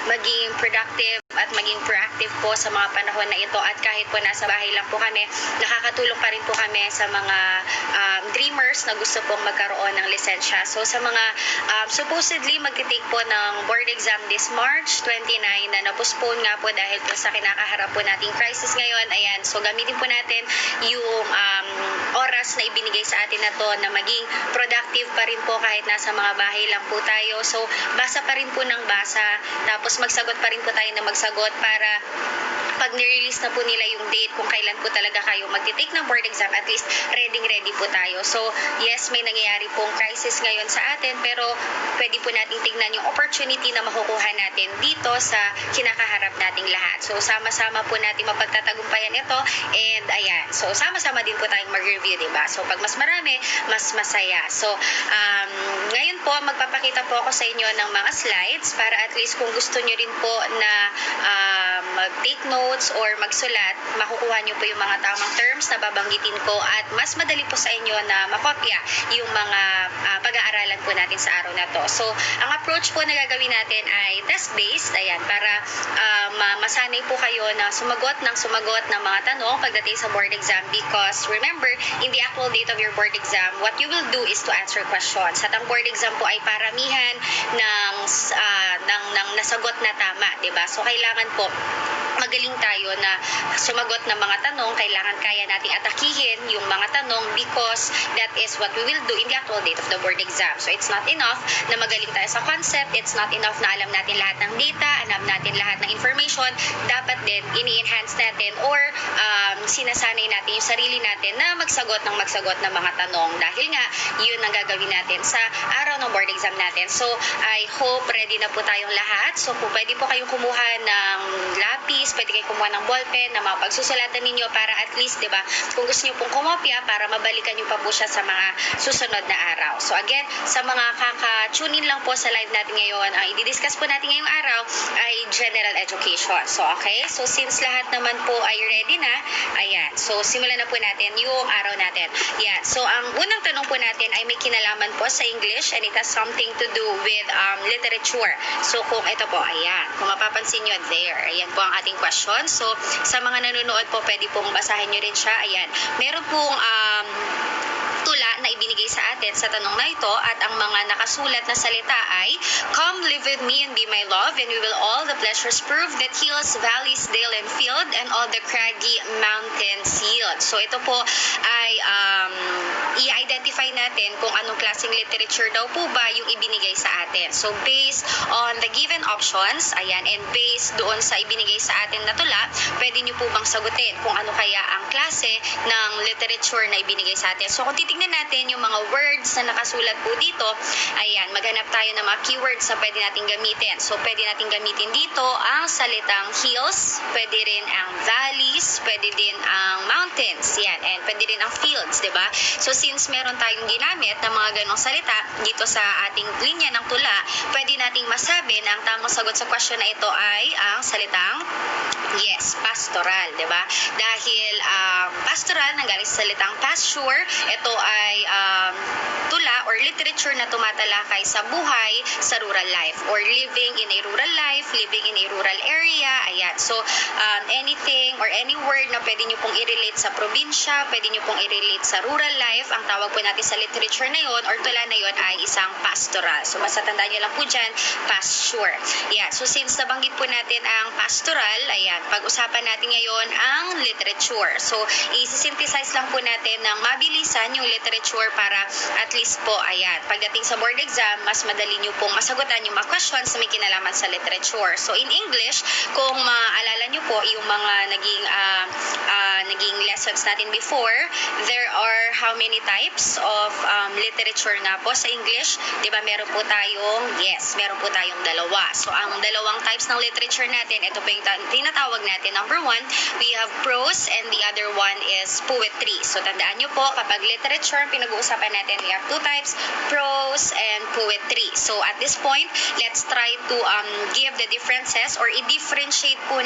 maging productive at maging proactive po sa mga panahon na ito, at kahit po nasa bahay lang po kami, nakakatulong pa rin po kami sa mga dreamers na gusto pong magkaroon ng lisensya. So sa mga supposedly magti-take po ng board exam this March 29 na na-postpone nga po dahil po sa kinakaharap po nating crisis ngayon, ayan, so gamitin po natin yung oras na ibinigay sa atin na to na maging productive pa rin po kahit nasa mga bahay lang po tayo. So basa pa rin po ng basa, tapos magsagot pa rin po tayo na magsagot para pag nirelease na po nila yung date kung kailan po talaga kayo magti-take ng board exam, at least ready po tayo. So yes, may nangyayari pong crisis ngayon sa atin, pero pwede po nating tignan yung opportunity na makukuha natin dito sa kinakaharap nating lahat. So sama-sama po natin mapagtatagumpayan ito, and ayan, so sama-sama din po tayong mag-review, diba? So pag mas marami, mas masaya. So ngayon po magpapakita po ako sa inyo ng mga slides para at least kung gusto nyo rin po na mag-take notes or magsulat, makukuha nyo po yung mga tamang terms na babanggitin ko, at mas madali po sa inyo na makopya yung mga pag-aaralan po natin sa araw na to. So ang approach po na gagawin natin ay test-based, ayan, para masanay po kayo na sumagot ng mga tanong pagdating sa board exam, because remember, in the actual date of your board exam, what you will do is to answer questions. At ang board exam po ay paramihan ng nasagot na tama, diba? So kailangan po magaling tayo na sumagot ng mga tanong, kailangan kaya nating atakihin yung mga tanong, because that is what we will do in the actual date of the board exam. So it's not enough na magaling tayo sa concept, it's not enough na alam natin lahat ng data, alam natin lahat ng information, dapat din ini-enhance natin or sinasanay natin yung sarili natin na magsagot ng mga tanong, dahil nga yun ang gagawin natin sa araw ng board exam natin. So I hope ready na po tayong lahat. So kung pwede po kayong kumuha ng lapis, pwede kayong kumuha ng ballpen na mapagsusulatan ninyo para at least, diba, kung gusto nyo pong kumopya, para mabalikan nyo pa po siya sa mga susunod na araw. So again, sa mga kaka-tune in lang po sa live natin ngayon, ang i-discuss po natin ngayong araw ay general education. So okay, so since lahat naman po ay ready na, ayan, so simulan na po natin yung araw natin. Yeah, so ang unang tanong po natin ay may kinalaman po sa English, and it has something to do with literature. So kung ito po, ayan, kung mapapansin nyo there, ayan po ang ating question. So sa mga nanonood po, pwede pong basahin nyo rin siya. Ayan, meron pong tula na ibinigay sa atin sa tanong na ito, at ang mga nakasulat na salita ay, "Come live with me and be my love, and we will all the pleasures prove that hills, valleys, dale, and field, and all the craggy mountains yield." So ito po ay i-identify natin kung anong klaseng literature daw po ba yung ibinigay sa atin. So based on the given options, ayan, and based doon sa ibinigay sa atin na tula, pwede nyo po bang sagutin kung ano kaya ang klase ng literature na ibinigay sa atin. So kung titignan natin yung mga words na nakasulat po dito, ayan, maghanap tayo ng mga keywords na pwede natin gamitin. So pwede natin gamitin dito ang salitang hills, pwede rin ang valleys, pwede din ang mountains, yan, and pwede rin ang fields, diba? So since meron tayong ginamit ng mga ganong salita dito sa ating linya ng tula, pwede nating masabi na ang tamang sagot sa question na ito ay ang salitang yes, pastoral, diba? Dahil pastoral nanggaling sa salitang pasture, ito ay tula or literature na tumatalakay sa buhay sa rural life, or living in a rural life, living in a rural area, ayan. So anything or any word na pwede nyo pong i-relate sa probinsya, pwede nyo pong i-relate sa rural life, ang tawag po natin sa literature na yon or tula na yon ay isang pastoral. So masatandaan nyo lang po dyan, pasture. Yeah, so since nabanggit po natin ang pastoral, ayan, pag-usapan natin ngayon ang literature. So i-synthesize lang po natin ng mabilisan yung literature para at least po, ayan, pagdating sa board exam, mas madali nyo pong masagutan yung mga questions na may kinalaman sa literature. So in English, kung maalala nyo po yung mga naging lessons natin before, there are how many types of literature nga po sa English? Diba meron po tayong dalawa. So ang dalawang types ng literature natin, ito po yung tinatawag natin. Number one, we have prose, and the other one is poetry. So tandaan nyo po, kapag literature pinag-uusapan pag-uusapan natin, we have two types, prose and poetry. So at this point, let's try to give the differences or i-differentiate po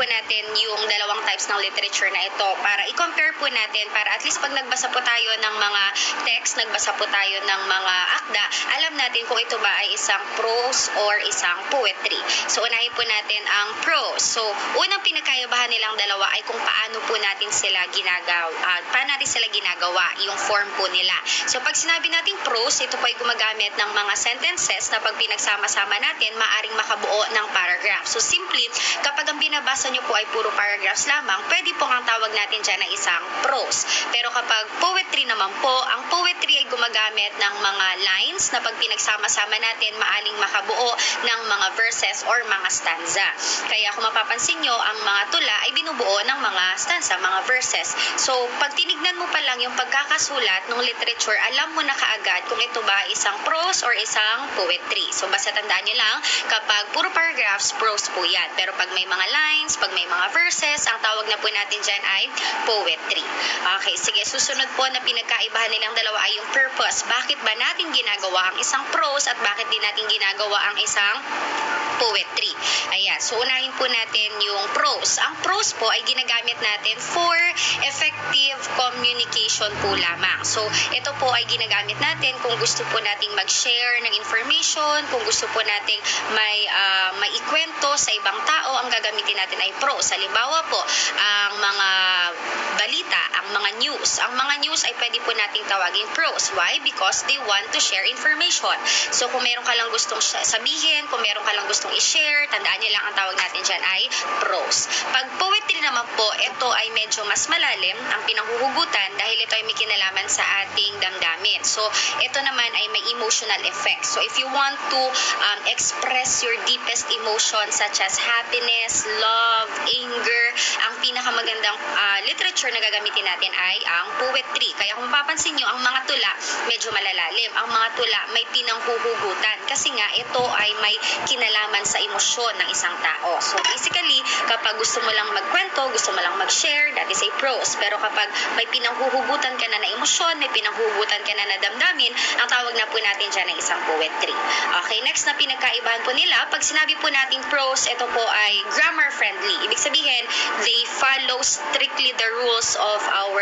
natin yung dalawang types ng literature na ito para i-compare po natin, para at least pag nagbasa po tayo ng mga text, nagbasa po tayo ng mga akda, alam natin kung ito ba ay isang prose or isang poetry. So unahin po natin ang prose. So unang pinagkaibahan nilang dalawa ay kung paano natin sila ginagawa, yung form po nila. So pag sinabi nating prose, ito po ay gumagamit ng mga sentences na pag pinagsama-sama natin, maaring makabuo ng paragraph. So simply, kapag ang binabasa nyo po ay puro paragraphs lamang, pwede po ang tawag natin dyan na isang prose. Pero kapag poetry naman po, ang poetry ay gumagamit ng mga lines na pag pinagsama-sama natin, maaring makabuo ng mga verses or mga stanza. Kaya kung mapapansin nyo, ang mga tula ay binubuo ng mga stanza, mga verses. So pag tinignan mo pa lang yung pagkakasulat ng literature, alam mo na kaagad kung ito ba isang prose or isang poetry. So basta tandaan nyo lang, kapag puro paragraphs, prose po yan. Pero pag may mga lines, pag may mga verses, ang tawag na po natin dyan ay poetry. Okay, sige, susunod po na pinagkaibahan nilang dalawa ay yung purpose. Bakit ba natin ginagawa ang isang prose at bakit din natin ginagawa ang isang poetry? Ayan, so unahin po natin yung prose. Ang prose po ay ginagamit natin for effective communication po lamang. So ito po ay ginagamit natin kung gusto po nating mag-share ng information, kung gusto po nating may ikwento sa ibang tao, ang gagamitin natin ay prose. Halimbawa po, ang mga balita, ang mga news. Ang mga news ay pwede po nating tawagin prose. Why? Because they want to share information. So kung meron ka lang gustong sabihin, kung meron ka lang gustong i-share, tandaan nyo lang ang tawag natin dyan ay prose. Pag poetry naman po, ito ay medyo mas malalim ang pinanghuhugutan dahil ito ay may kinalaman sa ating damdamin. So ito naman ay may emotional effect. So if you want to express your deepest emotions such as happiness, love, anger, ang pinakamagandang literature na gagamitin natin ay ang poetry. Kaya kung mapapansin nyo, ang mga tula medyo malalalim. Ang mga tula may pinanghuhugutan kasi nga ito ay may kinalaman sa emosyon ng isang tao. So basically, kapag gusto mo lang magkwento, gusto mo lang mag-share, that is a prose. Pero kapag may pinanghuhugutan ka na emosyon, may pinanghuhugutan ka na damdamin, ang tawag na po natin dyan ay isang poetry. Okay, next na pinagkaibahan po nila, pag sinabi po nating prose, ito po ay grammar friendly. Ibig sabihin, they follow strictly the rules of our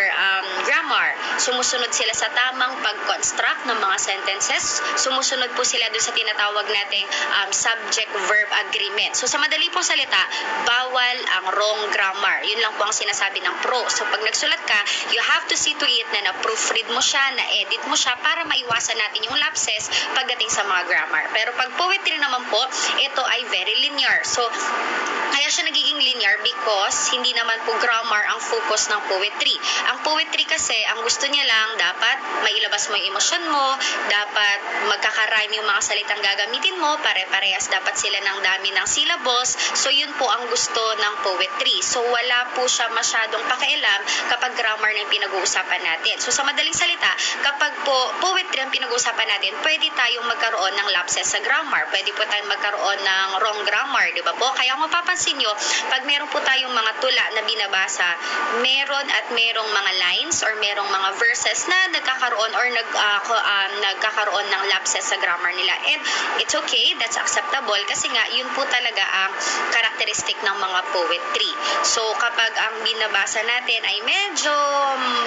grammar. Sumusunod sila sa tamang pag-construct ng mga sentences. Sumusunod po sila doon sa tinatawag nating subject-verb agreement. So sa madali pong salita, bawal ang wrong grammar. Yun lang po ang sinasabi ng prose. So pag nagsulat ka, you have to see to it na na-proofread mo siya, na-edit mo siya para maiwasan natin yung lapses pagdating sa mga grammar. Pero pag poetry naman po, ito ay very linear. So kaya siya nagiging linear because hindi naman po grammar ang focus ng poetry. Ang poetry kasi, ang gusto niya lang, dapat mailabas mo yung emosyon mo, dapat magkakarime yung mga salitang gagamitin mo, pare-parehas dapat sila ng dami ng syllables. So yun po ang gusto ng poetry. So wala po siya masyadong pakialam kapag grammar na yung pinag-uusapan natin. So sa madaling salita, kapag po poetry ang pinag-uusapan natin, pwede tayong magkaroon ng lapses sa grammar. Pwede po tayong magkaroon ng wrong grammar, di ba po? Kaya kung mapapansin nyo, pag meron po tayong mga tula na binabasa, meron at merong mga lines or merong mga verses na nagkakaroon or nagkakaroon ng lapses sa grammar nila. And it's okay, that's acceptable kasi nga yun po talaga ang characteristic ng mga poetry. So kapag ang binabasa natin ay medyo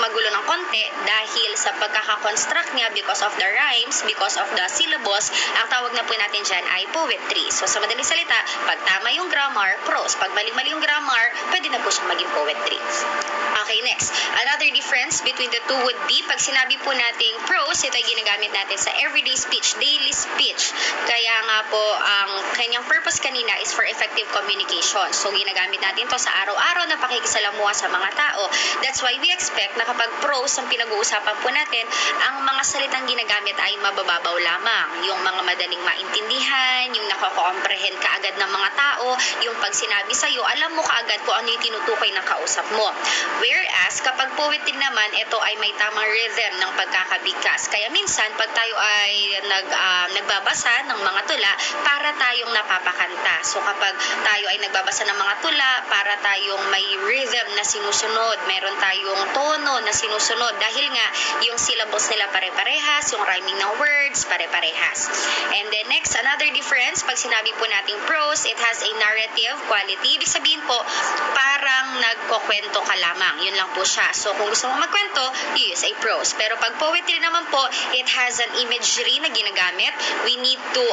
magulo ng konti dahil sa pagkakakonstruct niya because of the rhymes, because of the syllables, ang tawag na po natin dyan ay poetry. So sa madaling salita, pag tama yung grammar, prose. Pag mali-mali yung grammar, pwede na po siyang maging poetry. Okay, next. Another difference between the two would be, pag sinabi po nating prose, ito ay ginagamit natin sa everyday speech, daily speech. Kaya nga po, ang kanyang purpose kanina is for effective communication. So, ginagamit natin to sa araw-araw na pakikisalamuha sa mga tao. That's why we expect na kapag prose ang pinag-uusapan po natin, ang mga salitang ginagamit ay mabababaw lamang. Yung mga madaling maintindihan, yung nakaka-comprehend kaagad ng mga tao, yung pag sinabi sa'yo, alam mo kaagad kung ano yung tinutukoy ng kausap mo. Whereas, kapag poetry naman, ito ay may tamang rhythm ng pagkakabigkas. Kaya minsan, pag tayo ay nagbabasa ng mga tula, tula para tayong napapakanta. So kapag tayo ay nagbabasa ng mga tula, para tayong may rhythm na sinusunod, meron tayong tono na sinusunod dahil nga yung syllables nila pare-parehas, yung rhyming ng words pare-parehas. And then next, another difference, pag sinabi po nating prose, it has a narrative quality. Ibig sabihin po, parang nagkukwento ka lamang. Yun lang po siya. So kung gusto mong magkwento, you use a prose. Pero pag poetry naman po, it has an imagery na ginagamit. We need to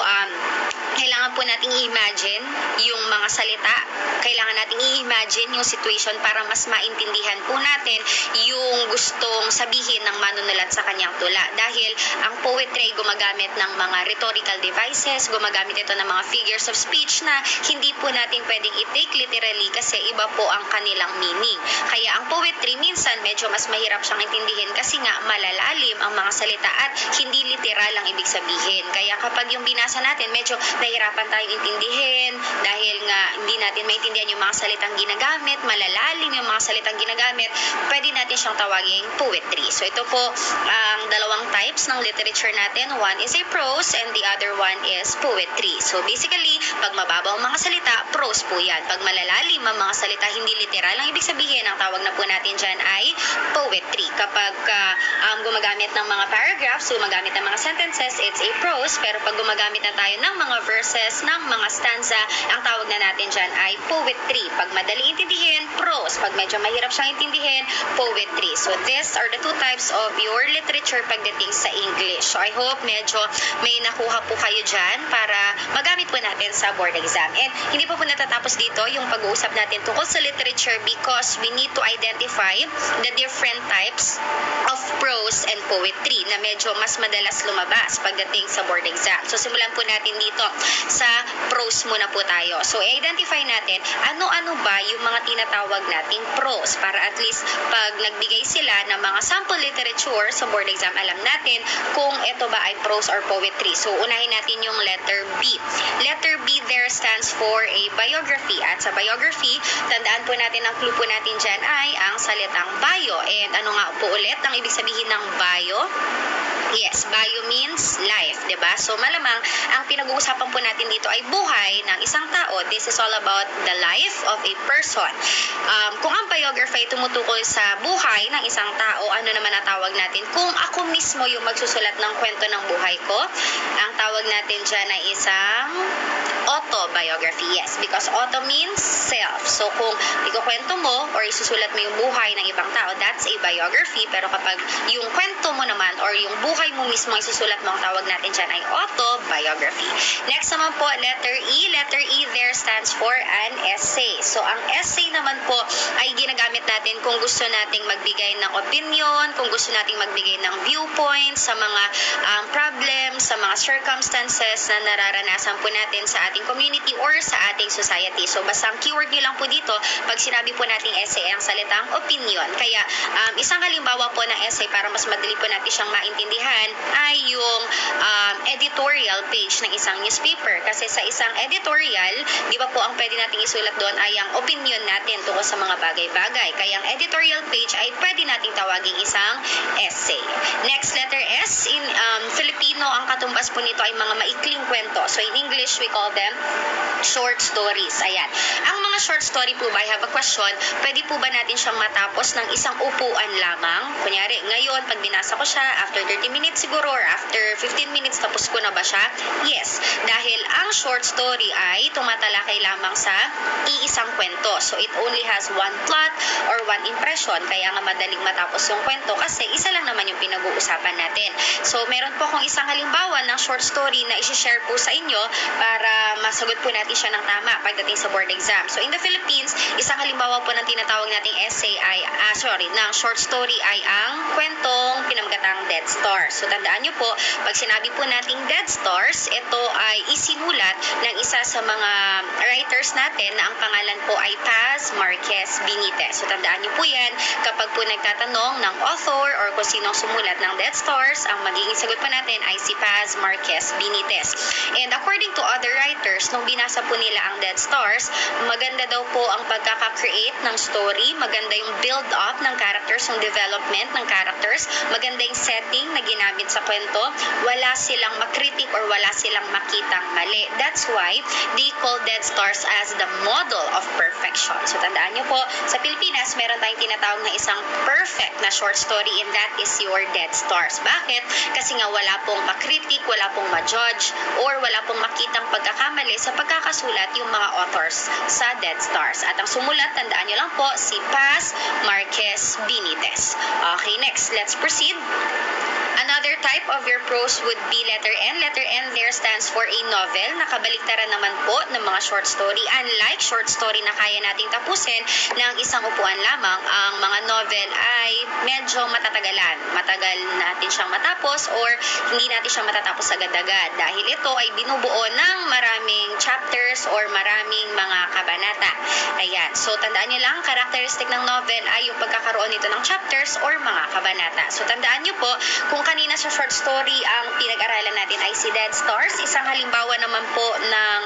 kailangan po nating i-imagine yung mga salita. Kailangan nating i-imagine yung situation para mas maintindihan po natin yung gustong sabihin ng manunulat sa kanyang tula. Dahil ang poetry ay gumagamit ng mga rhetorical devices, gumagamit ito ng mga figures of speech na hindi po natin pwedeng i-take literally kasi iba po ang kanilang meaning. Kaya ang poetry minsan medyo mas mahirap siyang intindihin kasi nga malalalim ang mga salita at hindi literal ang ibig sabihin. Kaya kapag yung binasa natin, medyo nahirapan tayong intindihin dahil nga hindi natin maintindihan yung mga salitang ginagamit, malalalim yung mga salitang ginagamit, pwede natin siyang tawaging poetry. So ito po ang dalawang types ng literature natin. One is a prose and the other one is poetry. So basically, pag mababaw ang mga salita, prose po yan. Pag malalalim ang mga salita, hindi literal ang ibig sabihin, ang tawag na po natin dyan ay poetry. Kapag gumagamit ng mga paragraphs, gumagamit ng mga sentences, it's a prose. Pero pag gumagamit na tayo ng mga verses, ng mga stanza, ang tawag na natin dyan ay poetry. Pag madali intindihin, prose. Pag medyo mahirap siyang intindihin, poetry. So these are the two types of your literature pagdating sa English. So I hope medyo may nakuha po kayo dyan para magamit po natin sa board exam. And hindi po natatapos dito yung pag-uusap natin tungkol sa literature because we need to identify the different types of prose and poetry na medyo mas madalas lumabas pagdating sa board exam. So simulan po natin dito sa prose muna po tayo. So i-identify natin ano-ano ba yung mga tinatawag nating prose para at least pag nagbigay sila ng mga sample literature sa board exam, alam natin kung ito ba ay prose or poetry. So unahin natin yung letter B. Letter B there stands for a biography. At sa biography, tandaan po natin ang clue po natin dyan ay ang salitang bio. And ano nga po ulit ang ibig sabihin ng bio? Yes, bio means life, diba? So malamang ang pinag-uusapan po natin dito ay buhay ng isang tao. This is all about the life of a person. Kung ang biography tumutukol sa buhay ng isang tao, ano naman ang tawag natin? Kung ako mismo yung magsusulat ng kwento ng buhay ko, ang tawag natin dyan ay isang autobiography. Yes, because auto means self. So kung ikukwento mo or isusulat mo yung buhay ng ibang tao, that's a biography. Pero kapag yung kwento mo naman or yung buhay mo mismo ay susulat mo, ang tawag natin dyan ay autobiography. Next naman po, letter E. Letter E there stands for an essay. So ang essay naman po ay ginagamit natin kung gusto nating magbigay ng opinion, kung gusto nating magbigay ng viewpoint sa mga problems, sa mga circumstances na nararanasan po natin sa ating community or sa ating society. So basta ang keyword nyo lang po dito, pag sinabi po nating essay ay ang salitang opinion. Kaya isang halimbawa po ng essay para mas madali po natin siyang maintindihan ay yung editorial page ng isang newspaper. Kasi sa isang editorial, di ba po ang pwede nating isulat doon ay ang opinion natin tungkol sa mga bagay-bagay. Kaya ang editorial page ay pwede nating tawaging isang essay. Next, letter S. In Filipino, ang katumbas po nito ay mga maikling kwento. So in English, we call them short stories. Ayan. Ang mga short story po ba, I have a question, pwede po ba natin siyang matapos ng isang upuan lamang? Kunyari, ngayon, pag binasa ko siya, after 30 minutes siguro or after 15 minutes, tapos ko na ba siya? Yes. Dahil ang short story ay tumatalakay lamang sa iisang kwento. So it only has one plot or one impression. Kaya nga madaling matapos yung kwento kasi isa lang naman yung pinag-uusapan natin. So meron po akong isang halimbawa ng short story na isi-share po sa inyo para masagot po natin siya ng tama pagdating sa board exam. So in the Philippines, isang halimbawa po ng tinatawag nating essay ay, ng short story ay ang kwentong pinamagatang Dead Stars. So tandaan nyo po, pag sinabi po nating Dead Stars, ito ay isinulat ng isa sa mga writers natin na ang pangalan po ay Paz Marquez Benitez. So tandaan nyo po yan, kapag po nagtatanong ng author or kung sinong sumulat ng Dead Stars, ang magiging sagot po natin ay si Paz Marquez Benitez. And according to other writers, nung binasa po nila ang Dead Stars, maganda daw po ang pagkaka-create ng story, maganda yung build-up ng characters, yung development ng characters, maganda yung setting na ginamit sa kwento, wala silang makritik or wala silang makitang mali. That's why they call Dead Stars as the model of perfection. So tandaan nyo po, sa Pilipinas, meron tayong tinatawag na isang perfect na short story, and that is your Dead Stars. Bakit? Kasi nga wala pong makritik, wala pong ma-judge, or wala pong makitang pagkakamali sa pagkakasulat yung mga authors sa Dead Stars. At ang sumulat, tandaan nyo lang po, si Paz Marquez Benitez. Okay, next, let's proceed. Another type of your prose would be letter N. Letter N there stands for a novel. Nakabaliktaran naman po ng mga short story. Unlike short story na kaya nating tapusin ng isang upuan lamang, ang mga novel ay medyo matatagalan. Matagal natin siyang matapos or hindi natin siyang matatapos agad-agad dahil ito ay binubuo ng maraming chapters or maraming mga kabanata. Ayan. So, tandaan niyo lang, characteristic ng novel ay yung pagkakaroon nito ng chapters or mga kabanata. So, tandaan niyo po, kung kanina sa short story ang pinag-aralan natin ay si Dead Stars, isang halimbawa naman po ng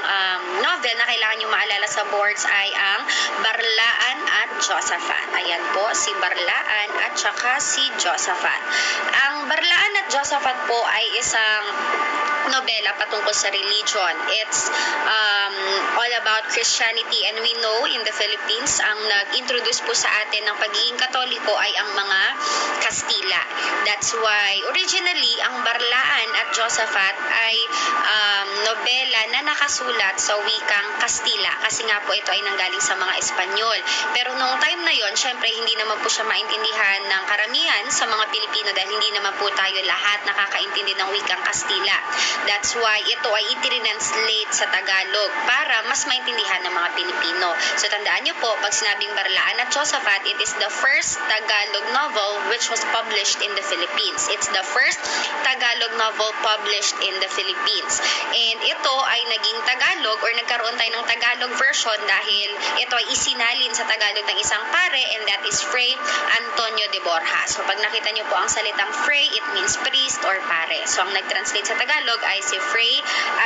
novel na kailangan nyo maalala sa boards ay ang Barlaan at Josaphat. Ayan po, si Barlaan at saka si Josaphat. Ang Barlaan at Josaphat po ay isang nobela patungkol sa religion. It's all about Christianity, and we know in the Philippines, ang nag-introduce po sa atin ng pagiging Katoliko ay ang mga Kastila. That's why originally ang Barlaan at Josaphat ay nobela na nakasulat sa wikang Kastila kasi nga po ito ay nanggaling sa mga Espanyol. Pero nung time na yon, syempre hindi naman po siya maintindihan ng karamihan sa mga Pilipino dahil hindi naman po tayo lahat nakakaintindi ng wikang Kastila. That's why ito ay i-translate sa Tagalog para mas maintindihan ng mga Pilipino. So tandaan niyo po, pag sinabing Barlaan at Josaphat, it is the first Tagalog novel which was published in the Philippines. It's the first Tagalog novel published in the Philippines. And ito ay naging Tagalog or nagkaroon tayo ng Tagalog version dahil ito ay isinalin sa Tagalog ng isang pare, and that is Fray Antonio de Borja. So pag nakita niyo po ang salitang Fray, it means priest or pare. So ang nag-translate sa Tagalog ay si Fray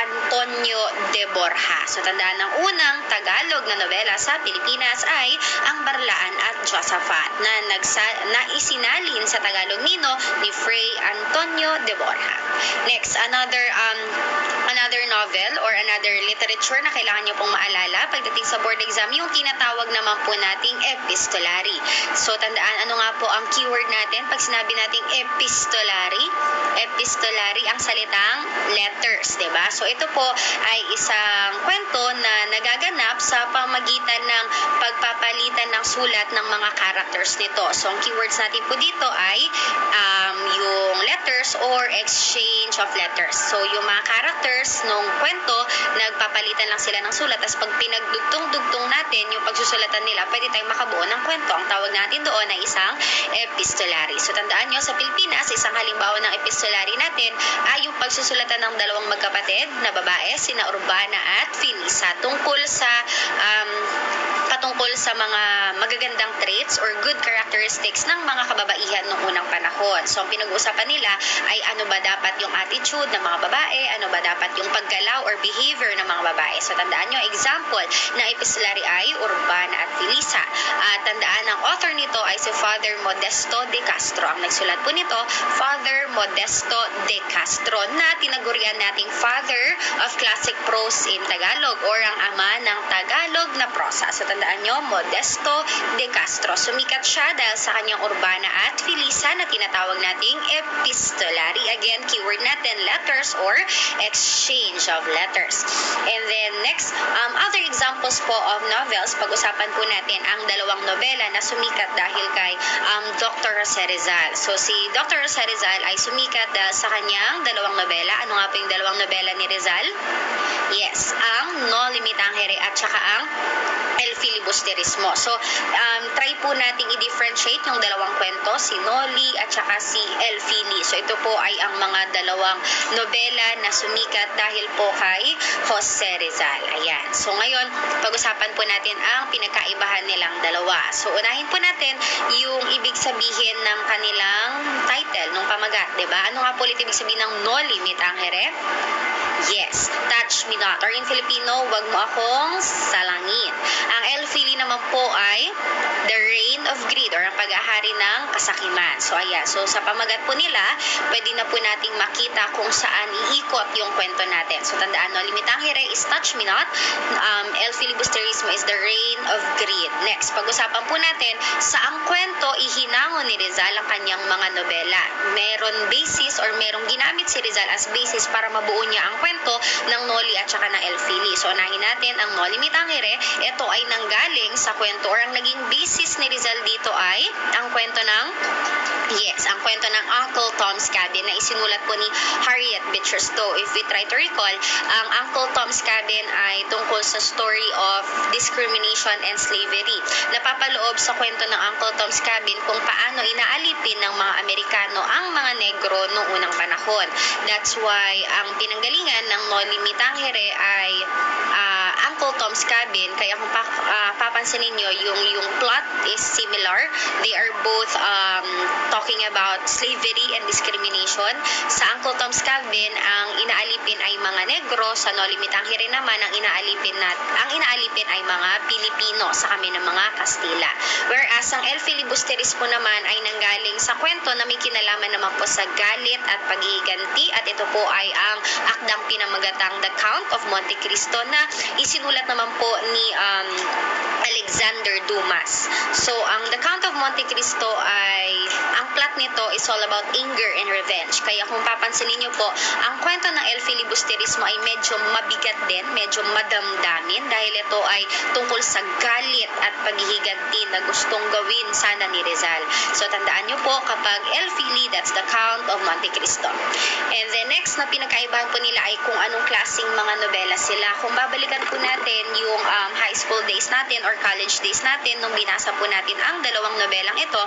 Antonio de Borja. So tandaan, ng unang Tagalog na nobela sa Pilipinas ay ang Barlaan at Josaphat na isinalin sa Tagalog ni Fray Antonio de Borja. Next, another novel or another literature na kailangan nyo pong maalala pagdating sa board exam, yung tinatawag naman po nating epistolary. So tandaan, ano nga po ang keyword natin pag sinabi nating epistolary? Epistolary ang salitang letters, diba? So ito po ay isang kwento na nagaganap sa pamagitan ng pagpapalitan ng sulat ng mga characters nito. So ang keywords natin po dito ay yung letters or exchange of letters. So yung mga characters nung kwento, nagpapalitan lang sila ng sulat, tapos pag pinagdugtong-dugtong natin yung pagsusulatan nila, pwede tayong makabuo ng kwento. Ang tawag natin doon ay isang epistolary. So tandaan nyo, sa Pilipinas, isang halimbawa ng epistolary natin ay yung pagsusulatan ng dalawang magkapatid na babae, sina Urbana at Felisa, patungkol sa mga magagandang traits or good characteristics ng mga kababaihan noong unang panahon. So, ang pinag-uusapan nila ay ano ba dapat yung attitude ng mga babae, ano ba dapat yung paggalaw or behavior ng mga babae. So, tandaan nyo, example na epistolary ay Urbana at Felisa. At tandaan, ang author nito ay si Father Modesto de Castro. Ang nagsulat po nito, Father Modesto de Castro, na tinagurian nating Father of Classic Prose in Tagalog or ang ama ng Tagalog na prosa. So, tandaan nyo, Modesto de Castro. Sumikat siya dahil sa kanyang Urbana at Felisa na tinatawag nating epistolary. Again, keyword natin, letters or exchange of letters. And then next, other examples po of novels, pag-usapan po natin ang dalawang nobela na sumikat dahil kay Dr. Jose Rizal. So si Dr. Jose Rizal ay sumikat dahil sa kanyang dalawang nobela. Ano nga po yung dalawang nobela ni Rizal? Yes, ang No Limitangere at saka ang El Filibusterismo. So, try po nating i-differentiate yung dalawang kwento, si Noli at saka si El Fili. So, ito po ay ang mga dalawang nobela na sumikat dahil po kay Jose Rizal. Ayan. So, ngayon, pag-usapan po natin ang pinagkaibahan nilang dalawa. So, unahin po natin yung ibig sabihin ng kanilang title, ng pamagat, diba? Ano nga po ulit ibig sabihin ng No Limit Angere? Yes, touch me not. Or in Filipino, wag mo akong salangin. Ang El Fili naman po ay the reign of greed or ang pag-ahari ng kasakiman. So ayan, so sa pamagat po nila, pwede na po nating makita kung saan iikot yung kwento natin. So tandaan, no, limitangere is touch me not. El Filibusterismo is the reign of greed. Next, pag-usapan po natin, saang kwento ihinango ni Rizal ang kanyang mga nobela. Meron basis or merong ginamit si Rizal as basis para mabuo niya ang kwento ng Noli at saka ng El Fili. So unahin natin ang Noli Me Tangere. Ito ay nanggaling sa kwento or ang naging basis ni Rizal dito ay ang kwento ng ang kwento ng Uncle Tom's Cabin na isinulat po ni Harriet Beecher Stowe. If we try to recall, ang Uncle Tom's Cabin ay tungkol sa story of discrimination and slavery. Napapaloob sa kwento ng Uncle Tom's Cabin kung paano inaalipin ng mga Amerikano ang mga negro noong unang panahon. That's why ang pinanggalingan ng Noli Me Tangere ay Uncle Tom's Cabin. Kaya kung papansinin nyo, yung plot is similar. They are both talking about slavery and discrimination. Sa Uncle Tom's Cabin, ang inaalipin ay mga negro. Sa Noli Me Tangere naman, ang inaalipin ay mga Pilipino sa kami ng mga Kastila. Whereas ang El Filibusterismo naman ay nanggaling sa kwento na may kinalaman naman po sa galit at paghihiganti, at ito po ay ang akdang pinamagatang The Count of Monte Cristo na isinulat naman po ni Alexander Dumas. So, ang The Count of Monte Cristo ay, ang plot nito is all about anger and revenge. Kaya kung papansinin nyo po, ang kwento ng El Filibusterismo ay medyo mabigat din, medyo madamdamin dahil ito ay tungkol sa galit at paghihiganti na gustong gawin sana ni Rizal. So, tandaan nyo po, kapag El Fili, that's The Count of Monte Cristo. And then next na pinagkaibahan po nila ay kung anong klaseng mga nobela sila. Kung babalikan po natin yung high school days natin or college days natin, nung binasa po natin ang dalawang nobelang ito,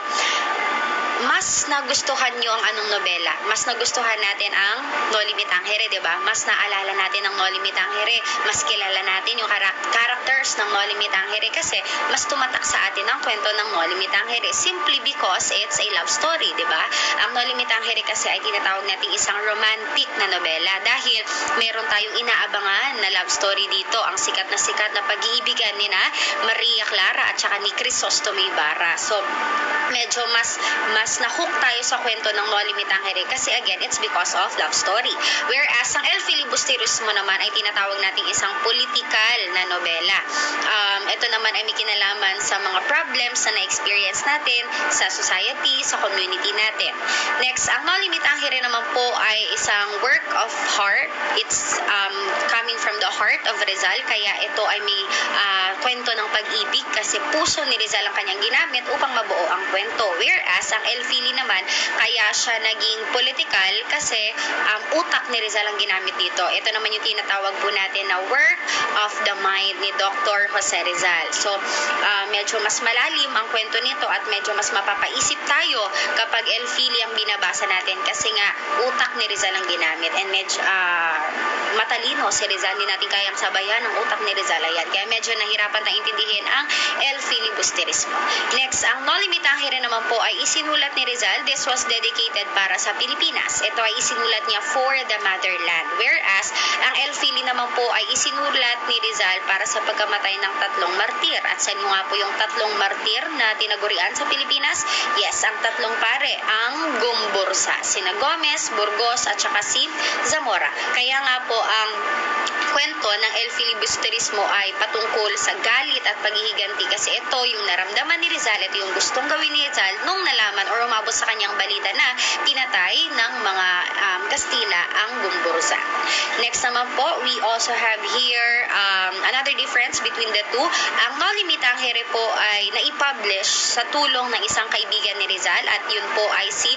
mas nagustuhan nyo ang anong nobela? Mas nagustuhan natin ang Noli Me Tangere, di ba? Mas naalala natin ang Noli Me Tangere. Mas kilala natin yung characters ng Noli Me Tangere kasi mas tumatak sa atin ang kwento ng Noli Me Tangere simply because it's a love story, di ba? Ang Noli Me Tangere kasi ay tinatawag natin isang romantic na nobela dahil meron tayong inaabangan na love story dito. Ang sikat na pag-iibigan ni na Maria Clara at saka ni Crisostomo Ibarra. So, medyo mas na-hook tayo sa kwento ng Noli Me Tangere kasi again, it's because of love story. Whereas ang El Filibusterismo naman ay tinatawag nating isang political na nobela. Ito naman ay may kinalaman sa mga problems na na-experience natin sa society, sa community natin. Next, ang Noli Me Tangere naman po ay isang work of heart. It's coming from the heart of Rizal, kaya ito ay may kwento ng pag-ibig kasi puso ni Rizal ang kanyang ginamit upang mabuo ang kwento. Whereas ang El Fili naman, kaya siya naging political kasi utak ni Rizal ang ginamit dito. Ito naman yung tinatawag po natin na work of the mind ni Dr. Jose Rizal. So, medyo mas malalim ang kwento nito at medyo mas mapapaisip tayo kapag El Fili ang binabasa natin kasi nga utak ni Rizal ang ginamit and medyo matalino si Rizal, hindi natin kayang sabayan ang utak ni Rizal. Ayan. Kaya medyo nahirapan tayong intindihin ang El Filibusterismo. Next, ang Noli Me Tangere naman po ay isinulat ni Rizal. This was dedicated para sa Pilipinas. Ito ay isinulat niya for the motherland. Whereas, ang El Fili naman po ay isinulat ni Rizal para sa pagkamatay ng tatlong martir. At sa inyo nga po yung tatlong martir na tinagurian sa Pilipinas? Yes, ang tatlong pare, ang Gumbursa. Sina Gomez, Burgos, at saka si Zamora. Kaya nga po, ang kwento ng El Filibusterismo ay patungkol sa galit at paghihiganti kasi ito yung naramdaman ni Rizal, ito yung gustong gawin ni Rizal nung nalaman or umabot sa kanyang balita na pinatay ng mga Kastila ang Gumbursa. Next naman po, we also have here another difference between the two. Ang Noli Me Tangere po ay naipublish sa tulong ng isang kaibigan ni Rizal at yun po ay si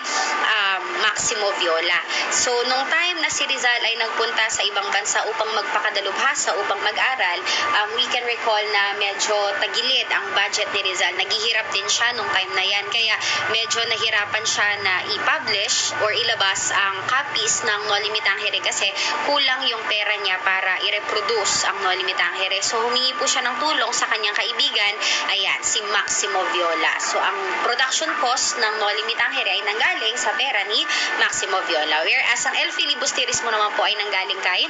Maximo Viola. So, nung time na si Rizal ay nagpunta sa ibang bansa upang magpakadalubhasa, upang mag-aral, we can recall na medyo tagilid ang budget ni Rizal. Naghihirap din siya nung time na yan. Kaya medyo nahirapan siya na i-publish or ilabas ang copies ng Noli Me Tangere kasi kulang yung pera niya para i-reproduce ang Noli Me Tangere. So, humingi po siya ng tulong sa kanyang kaibigan, ayan, si Maximo Viola. So, ang production cost ng Noli Me Tangere ay nanggaling sa pera ni Maximo Viola. Whereas ang El Filibusterismo naman po ay nanggaling kay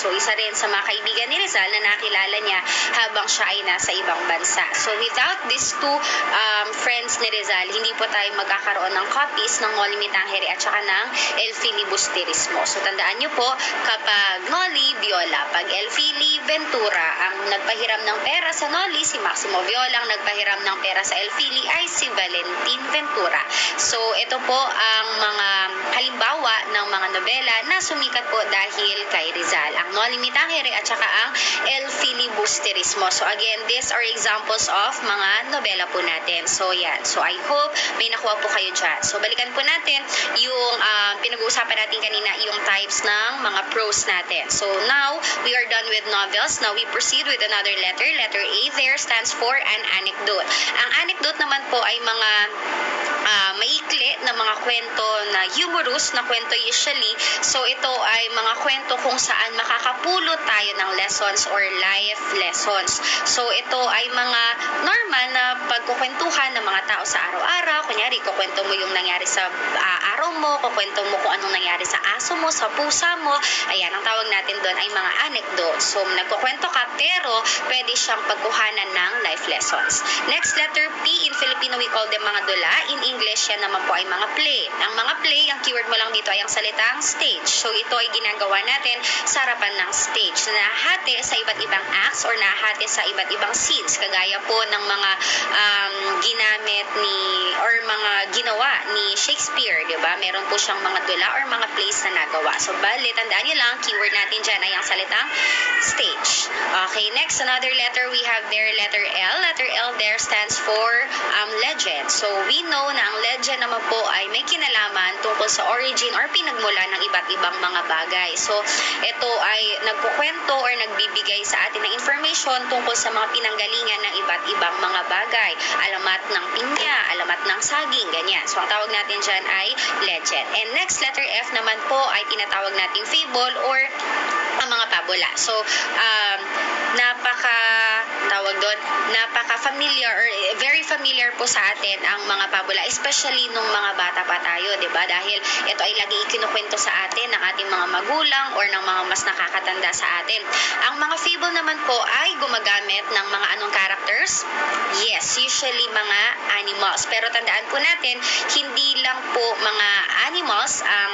So isa rin sa mga kaibigan ni Rizal na nakilala niya habang siya ay nasa ibang bansa. So without these two friends ni Rizal, hindi po tayo magkakaroon ng copies ng Noli Me Tangere at saka ng El Filibusterismo. So tandaan niyo po, kapag Noli, Viola. Pag El Fili, Ventura. Ang nagpahiram ng pera sa Noli, si Maximo Viola. Ang nagpahiram ng pera sa El Fili ay si Valentin Ventura. So ito po ang mga halimbawa ng mga nobela na sumikat po dahil kay Rizal. Ang Noli Me Tangere at saka ang El Filibusterismo. So again, these are examples of mga nobela po natin. So yan. So I hope may nakuha po kayo dyan. So balikan po natin yung pinag-uusapan natin kanina, yung types ng mga prose natin. So now, we are done with novels. Now we proceed with another letter. Letter A there stands for an anecdote. Ang anecdote naman po ay mga maikli na mga kwento na humorous na kwento usually. So ito ay mga kwento kung saan makakapulot tayo ng lessons or life lessons. So ito ay mga normal na pagkukwentuhan ng mga tao sa araw-araw. Kunyari, kukwento mo yung nangyari sa araw mo, kukwento mo kung anong nangyari sa aso mo, sa pusa mo. Ayan, ang tawag natin doon ay mga anecdote. So nagkukwento ka pero pwede siyang pagkuhanan ng life lessons. Next, letter P. In Filipino, we call them mga dula. In English, yan naman po ay mga play. Ang mga play, ang keyword mo lang dito ay ang salitang stage. So ito ay ginagawa natin sa harapan ng stage. Nahati sa iba't ibang acts or nahati sa iba't ibang scenes. Kagaya po ng mga ginamit ni or mga ginawa ni Shakespeare, di ba? Meron po siyang mga dula or mga plays na nagawa. So bali, tandaan niyo lang, keyword natin dyan ay ang salitang stage. Okay, next, another letter we have there, letter L. Letter L there stands for legend. So we know na ang legend naman po ay may kinalaman tungkol sa origin or pinagmula ng iba't ibang mga bagay. So ito ay nagkukwento or nagbibigay sa atin ng information tungkol sa mga pinanggalingan ng iba't ibang mga bagay. Alamat ng pinya, alamat ng saging, ganyan. So ang tawag natin dyan ay legend. And next, letter F naman po ay tinatawag nating fable or ang mga pabula. So napaka-familiar or very familiar po sa atin ang mga pabula, especially nung mga bata pa tayo, di ba? Dahil ito ay lagi ikinukwento sa atin ng ating mga magulang or ng mga mas nakakatanda sa atin. Ang mga fable naman po ay gumagamit ng mga anong characters? Yes, usually mga animals. Pero tandaan po natin, hindi lang po mga animals ang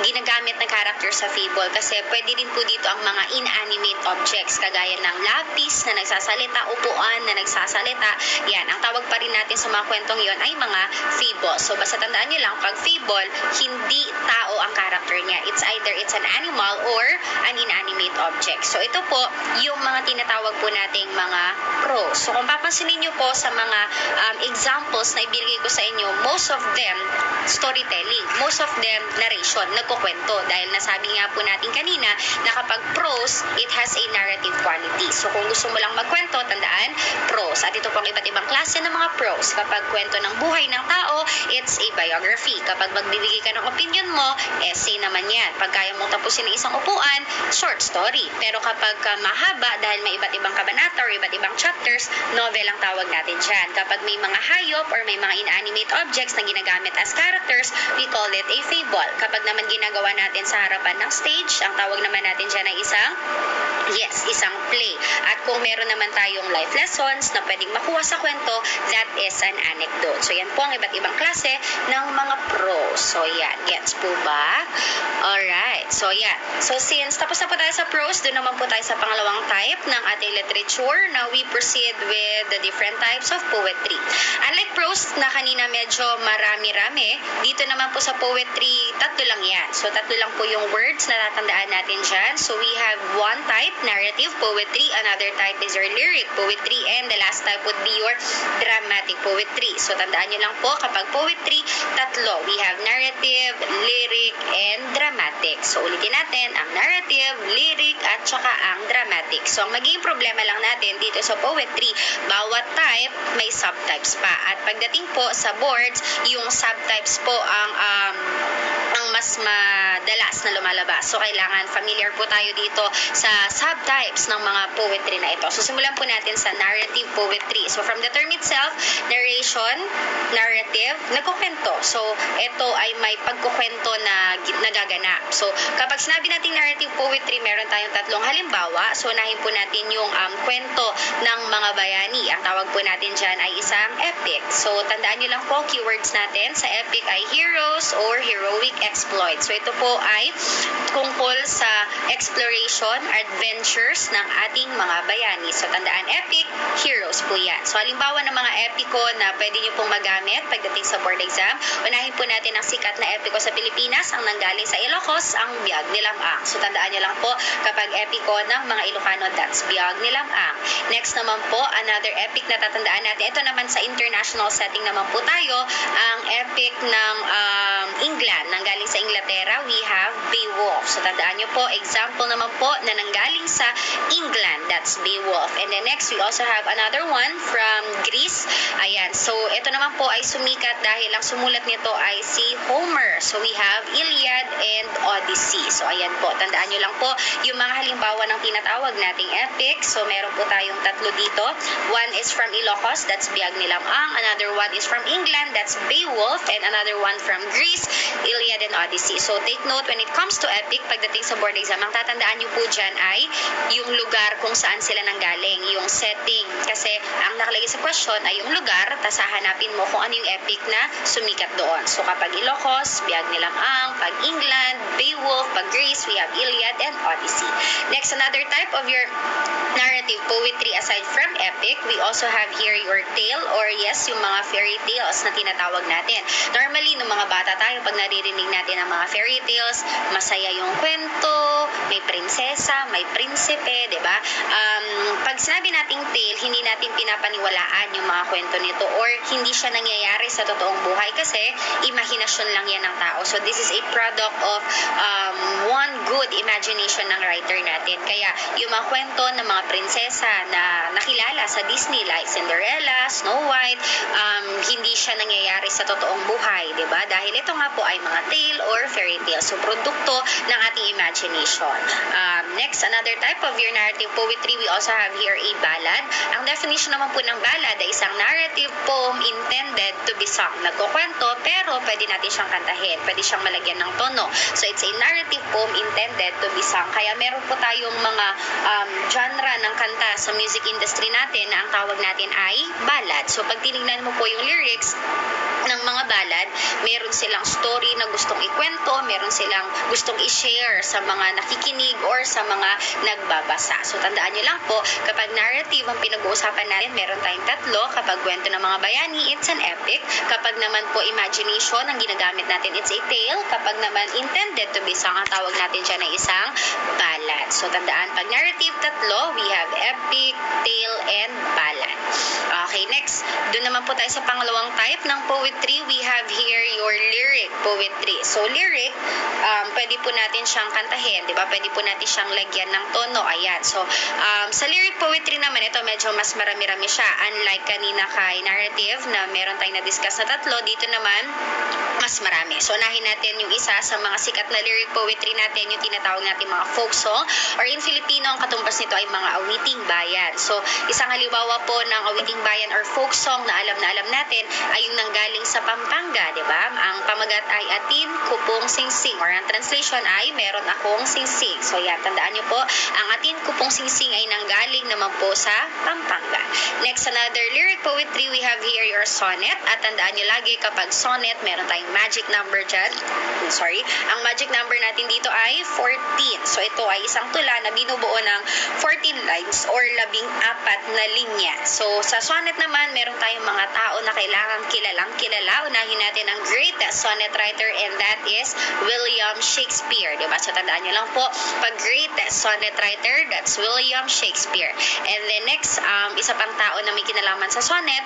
ginagamit na character sa fable kasi pwede din po dito ang mga inanimate objects kagaya ng lapis na nagsasalita, upuan na nagsasalita. Yan, ang tawag pa rin natin sa mga kwentong yon ay mga fable. So basta tandaan niyo lang, pag fable, hindi tao ang character niya. It's either it's an animal or an inanimate object. So ito po yung mga tinatawag po nating mga prose. So kung papansinin niyo po sa mga examples na ibigay ko sa inyo, most of them storytelling, most of them narration, nagkukwento. Dahil nasabi nga po natin kanina na kapag prose, it has a narrative quality. So kung gusto mo lang magkwento, tandaan, prose. At ito pong iba't ibang klase ng mga prose. Kapag kwento ng buhay ng tao, it's a biography. Kapag magbibigay ka ng opinion mo, essay naman yan. Pag kaya mong tapusin ng isang upuan, short story. Pero kapag mahaba, dahil may iba't ibang kabanata or iba't ibang chapters, novel ang tawag natin dyan. Kapag may mga hayop or may mga inanimate objects na ginagamit as characters, we call it a fable. Kapag naman ginagawa natin sa harapan ng stage, ang tawag naman natin dyan ay isang play. At kung meron naman tayong life lessons na pwedeng makuha sa kwento, that is an anecdote. So yan po ang iba't ibang klase ng mga prose. So yan, gets po ba? Alright, so yan. So since tapos na po tayo sa prose, doon naman po tayo sa pangalawang type ng ating literature. Now we proceed with the different types of poetry. Unlike prose na kanina medyo marami-rami, dito naman po sa poetry, tatlo lang yan. So tatlo lang po yung words na tatandaan natin dyan. So we have one type, narrative poetry, another type is your lyric poetry, and the last type would be your dramatic poetry. So tandaan nyo lang po, kapag poetry, tatlo. We have narrative, lyric, and dramatic. So ulitin natin, ang narrative, lyric, at saka ang dramatic. So ang magiging problema lang natin dito sa poetry, bawat type may subtypes pa. At pagdating po sa boards, yung subtypes po ang mas madalas na lumalabas. So kailangan familiar po tayo tayo dito sa subtypes ng mga poetry na ito. So, simulan po natin sa narrative poetry. So, from the term itself, narration, narrative, nagkukwento. So, ito ay may pagkukwento na nagaganap. So, kapag sinabi natin narrative poetry, meron tayong tatlong halimbawa. So, unahin po natin yung kwento ng mga bayani. Ang tawag po natin dyan ay isang epic. So, tandaan nyo lang po, keywords natin sa epic ay heroes or heroic exploits. So, ito po ay tungkol sa exploration, adventures ng ating mga bayani. So, tandaan, epic, heroes po yan. So, halimbawa ng mga epiko na pwede nyo pong magamit pagdating sa board exam, unahin po natin ang sikat na epiko sa Pilipinas, ang nanggaling sa Ilocos, ang Biyag ni Lamang. So, tandaan nyo lang po, kapag epiko ng mga Ilocano, that's Biyag ni Lamang. Next naman po, another epic na tatandaan natin. Ito naman sa international setting naman po tayo, ang epic ng England, nanggaling sa Inglaterra, we have Beowulf. So, tandaan nyo po, example naman po na nanggaling sa England, that's Beowulf. And then next, we also have another one from Greece. Ayan, so ito naman po ay sumikat dahil ang sumulat nito ay si Homer. So, we have Iliad and Odyssey. So, ayan po, tandaan nyo lang po yung mga halimbawa ng tinatawag nating epic. So, meron po tayong tatlo dito. One is from Ilocos, that's Biyag ni Lamang. Another one is from England, that's Beowulf. And another one from Greece, Iliad and Odyssey. So, take note, when it comes to epic, pagdating sa board exam, ang tatandaan nyo po dyan ay yung lugar kung saan sila nanggaling, yung setting. Kasi, ang nakalagay sa question ay yung lugar, tas hahanapin mo kung ano yung epic na sumikat doon. So, kapag Ilocos, Biyag ni Lamang. Pag England, Beowulf. Pag Greece, we have Iliad and Odyssey. Next, another type of your narrative poetry aside from epic, we also have here your tale or yes, yung mga fairy tales na tinatawag natin. Normally, nung mga bata tayo, pag naririnig natin ang mga fairy tales, masaya yung kwento, may prinsesa, may prinsipe, di ba? Pag sinabi nating tale, hindi natin pinapaniwalaan yung mga kwento nito or hindi siya nangyayari sa totoong buhay kasi imahinasyon lang yan ng tao. So, this is a product of one good imagination ng writer natin. Kaya, yung mga kwento ng mga prinsesa na nakilala sa Disney like Cinderella, Snow White, hindi siya nangyayari sa totoong buhay, di ba? Dahil ito nga po ay mga tale or fairy tale. So, produkto ng ating imagination. Next, another type of your narrative poetry, we also have here a ballad. Ang definition naman po ng ballad ay isang narrative poem intended to be sung. Nagkukwento, pero pwede natin siyang kantahin. Pwede siyang malagyan ng tono. So, it's a narrative poem intended to be sung. Kaya meron po tayong mga genre ng kanta sa music industry natin na ang tawag natin ay ballad. So, pag tinignan mo po yung lyrics ng mga ballad, meron silang story na gustong ikwento, meron silang gustong i-share sa mga nakikinig or sa mga nagbabasa. So, tandaan nyo lang po, kapag narrative ang pinag-uusapan natin, meron tayong tatlo. Kapag kwento ng mga bayani, it's an epic. Kapag naman po imagination ang ginagamit natin, it's a tale. Kapag naman intended to be sung, ang tawag natin dyan ay isang ballad. So, tandaan, pag narrative, tatlo, we have epic, tale, and ballad. Okay, next, doon naman po tayo sa pangalawang type ng poetry. We have here your lyric poetry. So, lyric, pwede po natin siyang kantahin, di ba? Pwede po natin siyang lagyan ng tono. Ayan. So, sa lyric poetry naman, ito medyo mas marami-rami siya. Unlike kanina kay narrative na meron tayong na-discuss na tatlo, dito naman, mas marami. So, unahin natin yung isa sa mga sikat na lyric poetry natin, yung tinatawag natin mga folk song, or in Filipino, ang katumbas nito ay mga awiting bayan. So, isang halimbawa po ng awiting bayan or folk song na alam natin ay yung nanggaling sa Pampanga, di ba? Ang pamagat ay Atin Kupong Singsing, or ang translation ay Meron Akong Singsing. So, yan, tandaan nyo po, ang Atin Kupong Singsing ay nanggaling naman po sa Pampanga. Next, another lyric poetry, we have here your sonnet. At tandaan nyo lagi, kapag sonnet, meron tayong magic number dyan. Sorry. Ang magic number natin dito ay 14. So, ito ay isang tula na binubuo ng 14 lines or 14 na linya. So, sa sonnet naman, meron tayong mga tao na kailangang kilalang kilala. Unahin natin ang great sonnet writer, and that is William Shakespeare. Diba? So, tandaan nyo lang po, pag great sonnet writer, that's William Shakespeare. And then next, isa pang tao na may kinalaman sa sonnet,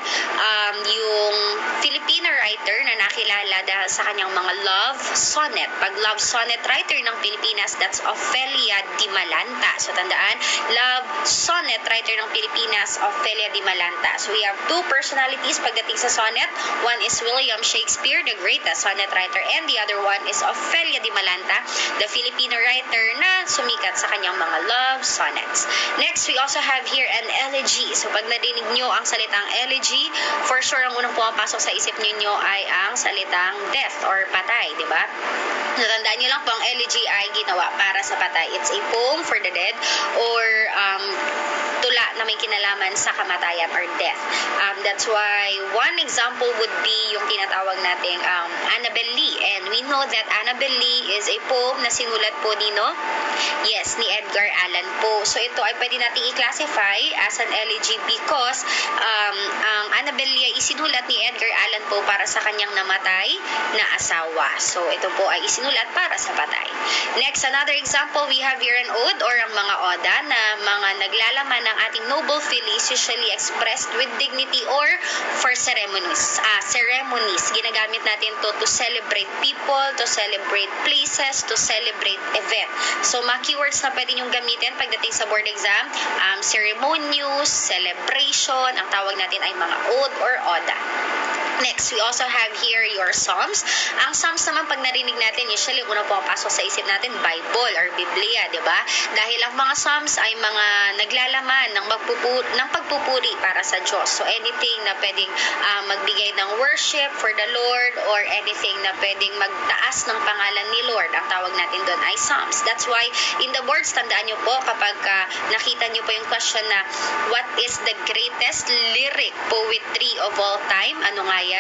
yung Filipino writer na nakilala dahil sa kanyang mga love sonnet. Pag love sonnet writer ng Pilipinas, that's Ofelia Di Malanta. So, tandaan, love sonnet writer ng Pilipinas, Ofelia Di Malanta. So, we have two personalities pagdating sa sonnet. One is William Shakespeare, the greatest sonnet writer, and the other one is Ofelia de Malanta, the Filipino writer na sumikat sa kanyang mga love sonnets. Next, we also have here an elegy. So pag narinig nyo ang salitang elegy, for sure ang unang pumapasok sa isip niyo ay ang salitang death or patay, di ba? Natandaan nyo lang po, ang elegy ay ginawa para sa patay. It's a poem for the dead or tula na may kinalaman sa kamatayan or death. That's why one example would be yung tinatawag nating Annabel Lee. And we know that Annabel Lee is a poem na sinulat po Yes, ni Edgar Allan Poe. So ito ay pwede nating i-classify as an elegy because ang Annabel Lee ay isinulat ni Edgar Allan Poe para sa kanyang namatay na asawa. So ito po ay isinulat para sa patay. Next, another example, we have here an ode or ang mga oda na mga naglalaman ng ating noble feelings usually expressed with dignity or for ceremonies. Ginagamit natin to celebrate people, to celebrate places, to celebrate event. So mga keywords na pwede nyong gamitin pagdating sa board exam, ceremonious, celebration, ang tawag natin ay mga ode or oda. Next, we also have here your Psalms. Ang Psalms naman, pag narinig natin, usually unang pumapasok sa isip natin, Bible or Biblia, di ba? Dahil ang mga Psalms ay mga naglalaman ng pagpupuri para sa Diyos. So, anything na pwedeng magbigay ng worship for the Lord or anything na pwedeng magtaas ng pangalan ni Lord, ang tawag natin doon ay Psalms. That's why, in the boards, tandaan nyo po, kapag nakita nyo po yung question na, what is the greatest lyric poetry of all time? Ano nga yan?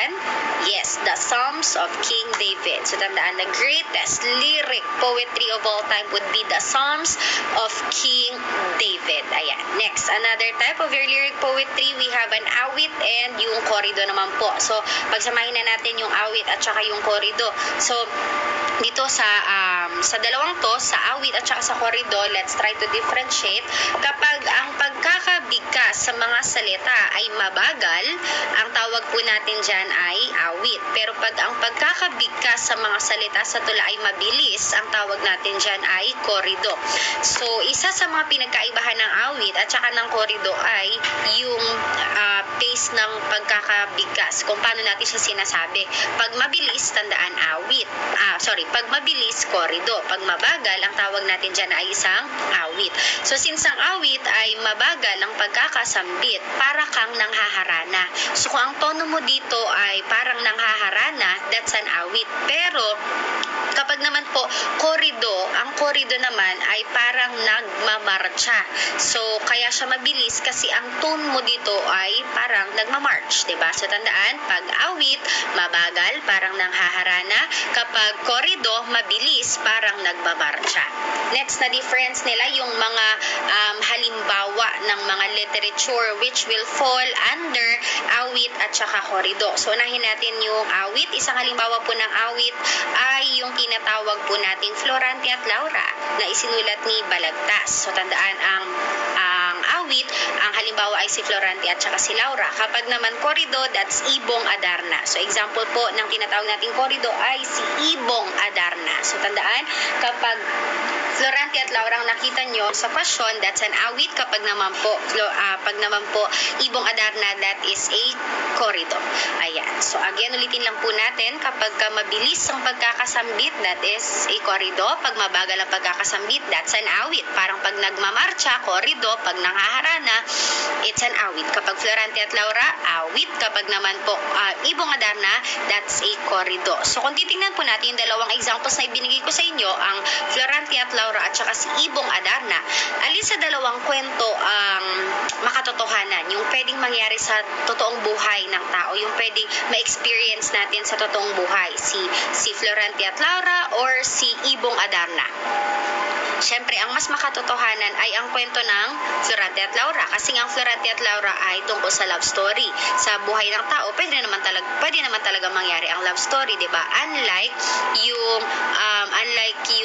Yes, the Psalms of King David. So tandaan, the greatest lyric poetry of all time would be the Psalms of King David. Ayan. Next, another type of your lyric poetry, we have an awit and yung korido naman po. So, pagsamahin na natin yung awit at saka yung korido. So, dito sa dalawang to, sa awit at saka sa korido, let's try to differentiate. Kapag ang pagkakabigkas sa mga salita ay mabagal, ang tawag po natin dyan ay awit. Pero pag ang pagkakabigkas sa mga salita sa tula ay mabilis, ang tawag natin dyan ay korido. So, isa sa mga pinagkaibahan ng awit at saka ng korido ay yung pace ng pagkakabigkas, kung paano natin siya sinasabi. Pag mabilis, tandaan awit. Pag mabilis, korido. Pag mabagal, ang tawag natin dyan ay isang awit. So, since ang awit ay mabagal ang pagkakasambit, para kang nanghaharana. So, kung ang tono mo dito ay parang nanghaharana, that's an awit. Pero, kapag naman po, korido, ang korido naman ay parang nagmamarcha. So, kaya siya mabilis kasi ang tone mo dito ay parang nagmamarch, diba? So, tandaan, pag awit, mabagal, parang nanghaharana. Kapag korido, mabilis, parang nagmamarcha. Next na difference nila, yung mga halimbawa ng mga literature which will fall under awit at saka korido. So, unahin natin yung awit. Isang halimbawa po ng awit ay yung tinatawag po nating Florante at Laura na isinulat ni Balagtas. So, tandaan ang awit, ang halimbawa ay si Florante at saka si Laura. Kapag naman korido, that's Ibong Adarna. So, example po ng tinatawag nating korido ay si Ibong Adarna. So, tandaan, kapag Florante at Laura ang nakita nyo sa question, that's an awit. Kapag naman po, Ibong Adarna, that is a korido. Ayan. So, again, ulitin lang po natin, kapag mabilis ang pagkakasambit, that is a korido. Pag mabagal ang pagkakasambit, that's an awit. Parang pag nagmamarcha, korido. Pag nanghaharana, it's an awit. Kapag Florante at Laura, awit. Kapag naman po Ibong Adarna, that's a korido. So, kung titingnan po natin yung dalawang examples na ibinigay ko sa inyo, ang Florante at Laura at saka si Ibong Adarna, alin sa dalawang kwento ang makatotohanan, yung pwedeng mangyari sa totoong buhay ng tao, yung pwedeng ma-experience natin sa totoong buhay, si Florante at Laura or si Ibong Adarna. Syempre, ang mas makatotohanan ay ang kwento ng Florante at Laura. Kasi ang Florante at Laura ay tungkol sa love story. Sa buhay ng tao, pwede naman talaga mangyari ang love story, di ba? Unlike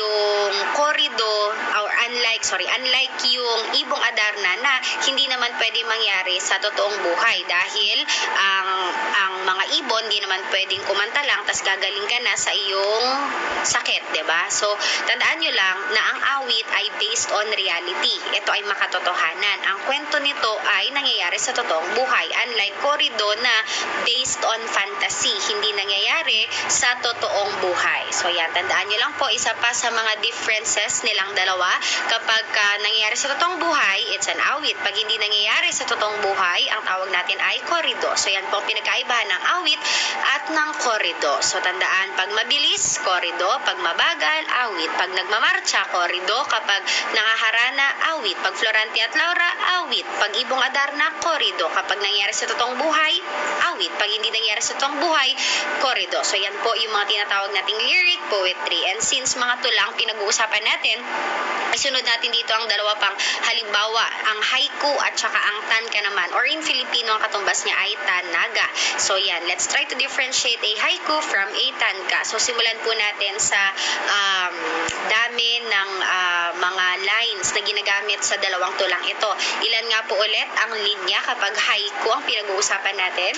yung korido, or unlike yung ibong Adarna na hindi naman pwede mangyari sa totoong buhay dahil ang mga ibon di naman pwedeng kumanta lang tas gagaling ka na sa iyong sakit, 'di ba? So tandaan nyo lang na ang awit ay based on reality. Ito ay makatotohanan. Ang kwento nito ay nangyayari sa totoong buhay, unlike Corrido na based on fantasy, hindi nangyayari sa totoong buhay. So yan, tandaan nyo lang po, isa pa sa mga differences nilang dalawa, kapag nangyayari sa totoong buhay, it's an awit. Pag hindi nangyayari sa totoong buhay, ang tawag natin ay Corrido. So yan po ang pinagkaibahan ng awit at ng Corrido. So tandaan, pag mabilis, Corrido; pag mabagal, awit; pag nagmamarcha, Corrido; kapag nakaharana, awit; pag Florante at Laura, awit; pag ibong Adarna, Corrido; kapag nangyayari sa totoong buhay, awit; pag hindi nangyayari sa totoong buhay, Corrido. So yan po yung mga tinatawag nating lyric poetry. And since mga tulang pinag-uusapan natin, isunod natin dito ang dalawa pang halimbawa, ang haiku at saka ang tanka naman, or in Filipino ang katumbas niya ay tanaga. So yan, let's try to differentiate a haiku from a tanka. So simulan po natin sa dami ng mga lines na ginagamit sa dalawang tulang ito. Ilan nga po ulit ang linya kapag haiku ang pinag-uusapan natin?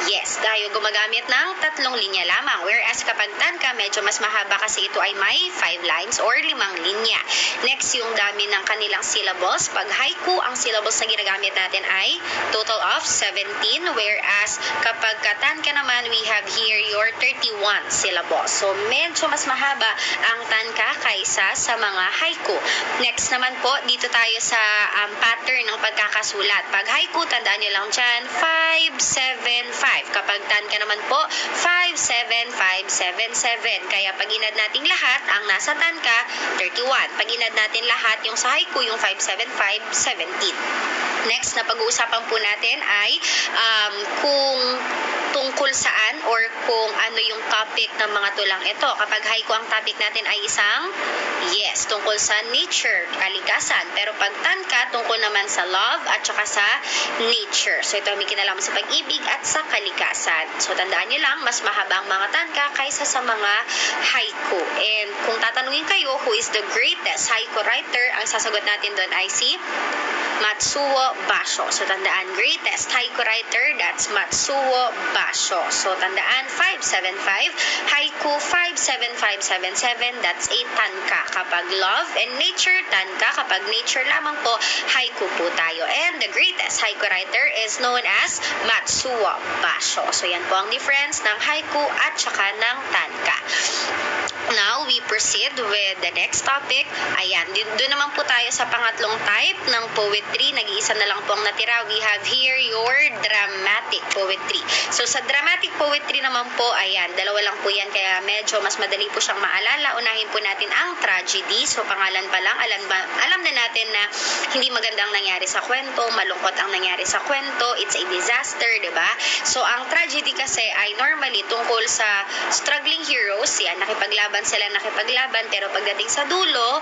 Yes, tayo gumagamit ng 3 linya lamang. Whereas kapag tanka, medyo mas mahaba kasi ito ay may 5 lines or 5 linya. Next, yung dami ng kanilang syllables. Pag haiku, ang syllables na ginagamit natin ay total of 17. Whereas kapag tanka naman, we have here your 31 syllables. So medyo mas mahaba ang tanka kaysa sa mga haiku. Next naman po, dito tayo sa pattern ng pagkakasulat. Pag haiku, tandaan nyo lang dyan, 5, 7, 5. Kapag tanka naman po, 5, 7, 5, 7, 7. Kaya pag inad natin lahat, ang nasa tanka, 31. Pag inad natin lahat, yung sa haiku, yung 5, 7, 5, 17. Next na pag-uusapan po natin ay kung tungkol saan or kung ano yung topic ng mga tulang ito. Kapag haiku, ang topic natin ay tungkol sa nature, kalikasan. Pero pag tanka, tungkol naman sa love at saka sa nature. So ito may kinalaman sa pag-ibig at sa kalikasan. So tandaan nyo lang, mas mahaba ang mga tanka kaysa sa mga haiku. And kung tatanungin kayo, who is the greatest haiku writer, ang sasagot natin doon ay si Matsuo Basho. So tandaan, greatest haiku writer, that's Matsuo Basho. So tandaan, 575, haiku 57577, that's a tanka. Kapag love and nature, tanka. Kapag nature lamang po, haiku po tayo. And the greatest haiku writer is known as Matsuo Basho. So yan po ang difference ng haiku at saka ng tanka. Now, we proceed with the next topic. Ayan, doon naman po tayo sa pangatlong type ng poetry. Nag-iisa na lang po ang natira. We have here your dramatic poetry. So, sa dramatic poetry naman po, ayan, dalawa lang po yan, kaya medyo mas madali po siyang maalala. Unahin po natin ang tragedy. So, pangalan pa lang, alam na natin na hindi magandang nangyari sa kwento, malungkot ang nangyari sa kwento, it's a disaster, diba? So, ang tragedy kasi ay normally tungkol sa struggling heroes. Yan, nakipaglaban, pero pagdating sa dulo,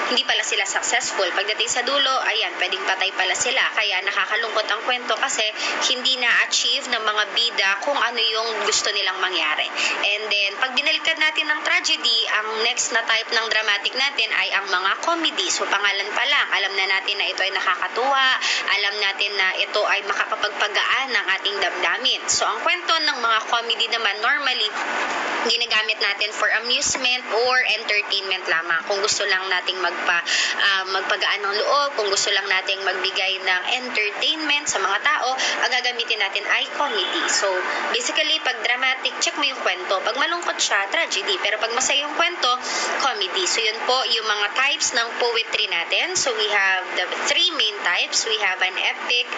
hindi pala sila successful. Pagdating sa dulo, ayan, pwedeng patay pala sila. Kaya nakakalungkot ang kwento kasi hindi na-achieve ng mga bida kung ano yung gusto nilang mangyari. And then, pag binaliktad natin ng tragedy, ang next na type ng dramatic natin ay ang mga comedy. So, pangalan pa lang, alam na natin na ito ay nakakatuwa, alam natin na ito ay makakapagpagaan ng ating damdamin. So, ang kwento ng mga comedy naman, normally, ginagamit natin for amusement or entertainment lamang. Kung gusto lang nating magpagaan ng loob, kung gusto lang nating magbigay ng entertainment sa mga tao, ang gagamitin natin ay comedy. So, basically, pag dramatic, check mo yung kwento. Pag malungkot siya, tragedy. Pero pag masaya yung kwento, comedy. So, yun po yung mga types ng poetry natin. So, we have the 3 main types. We have an epic,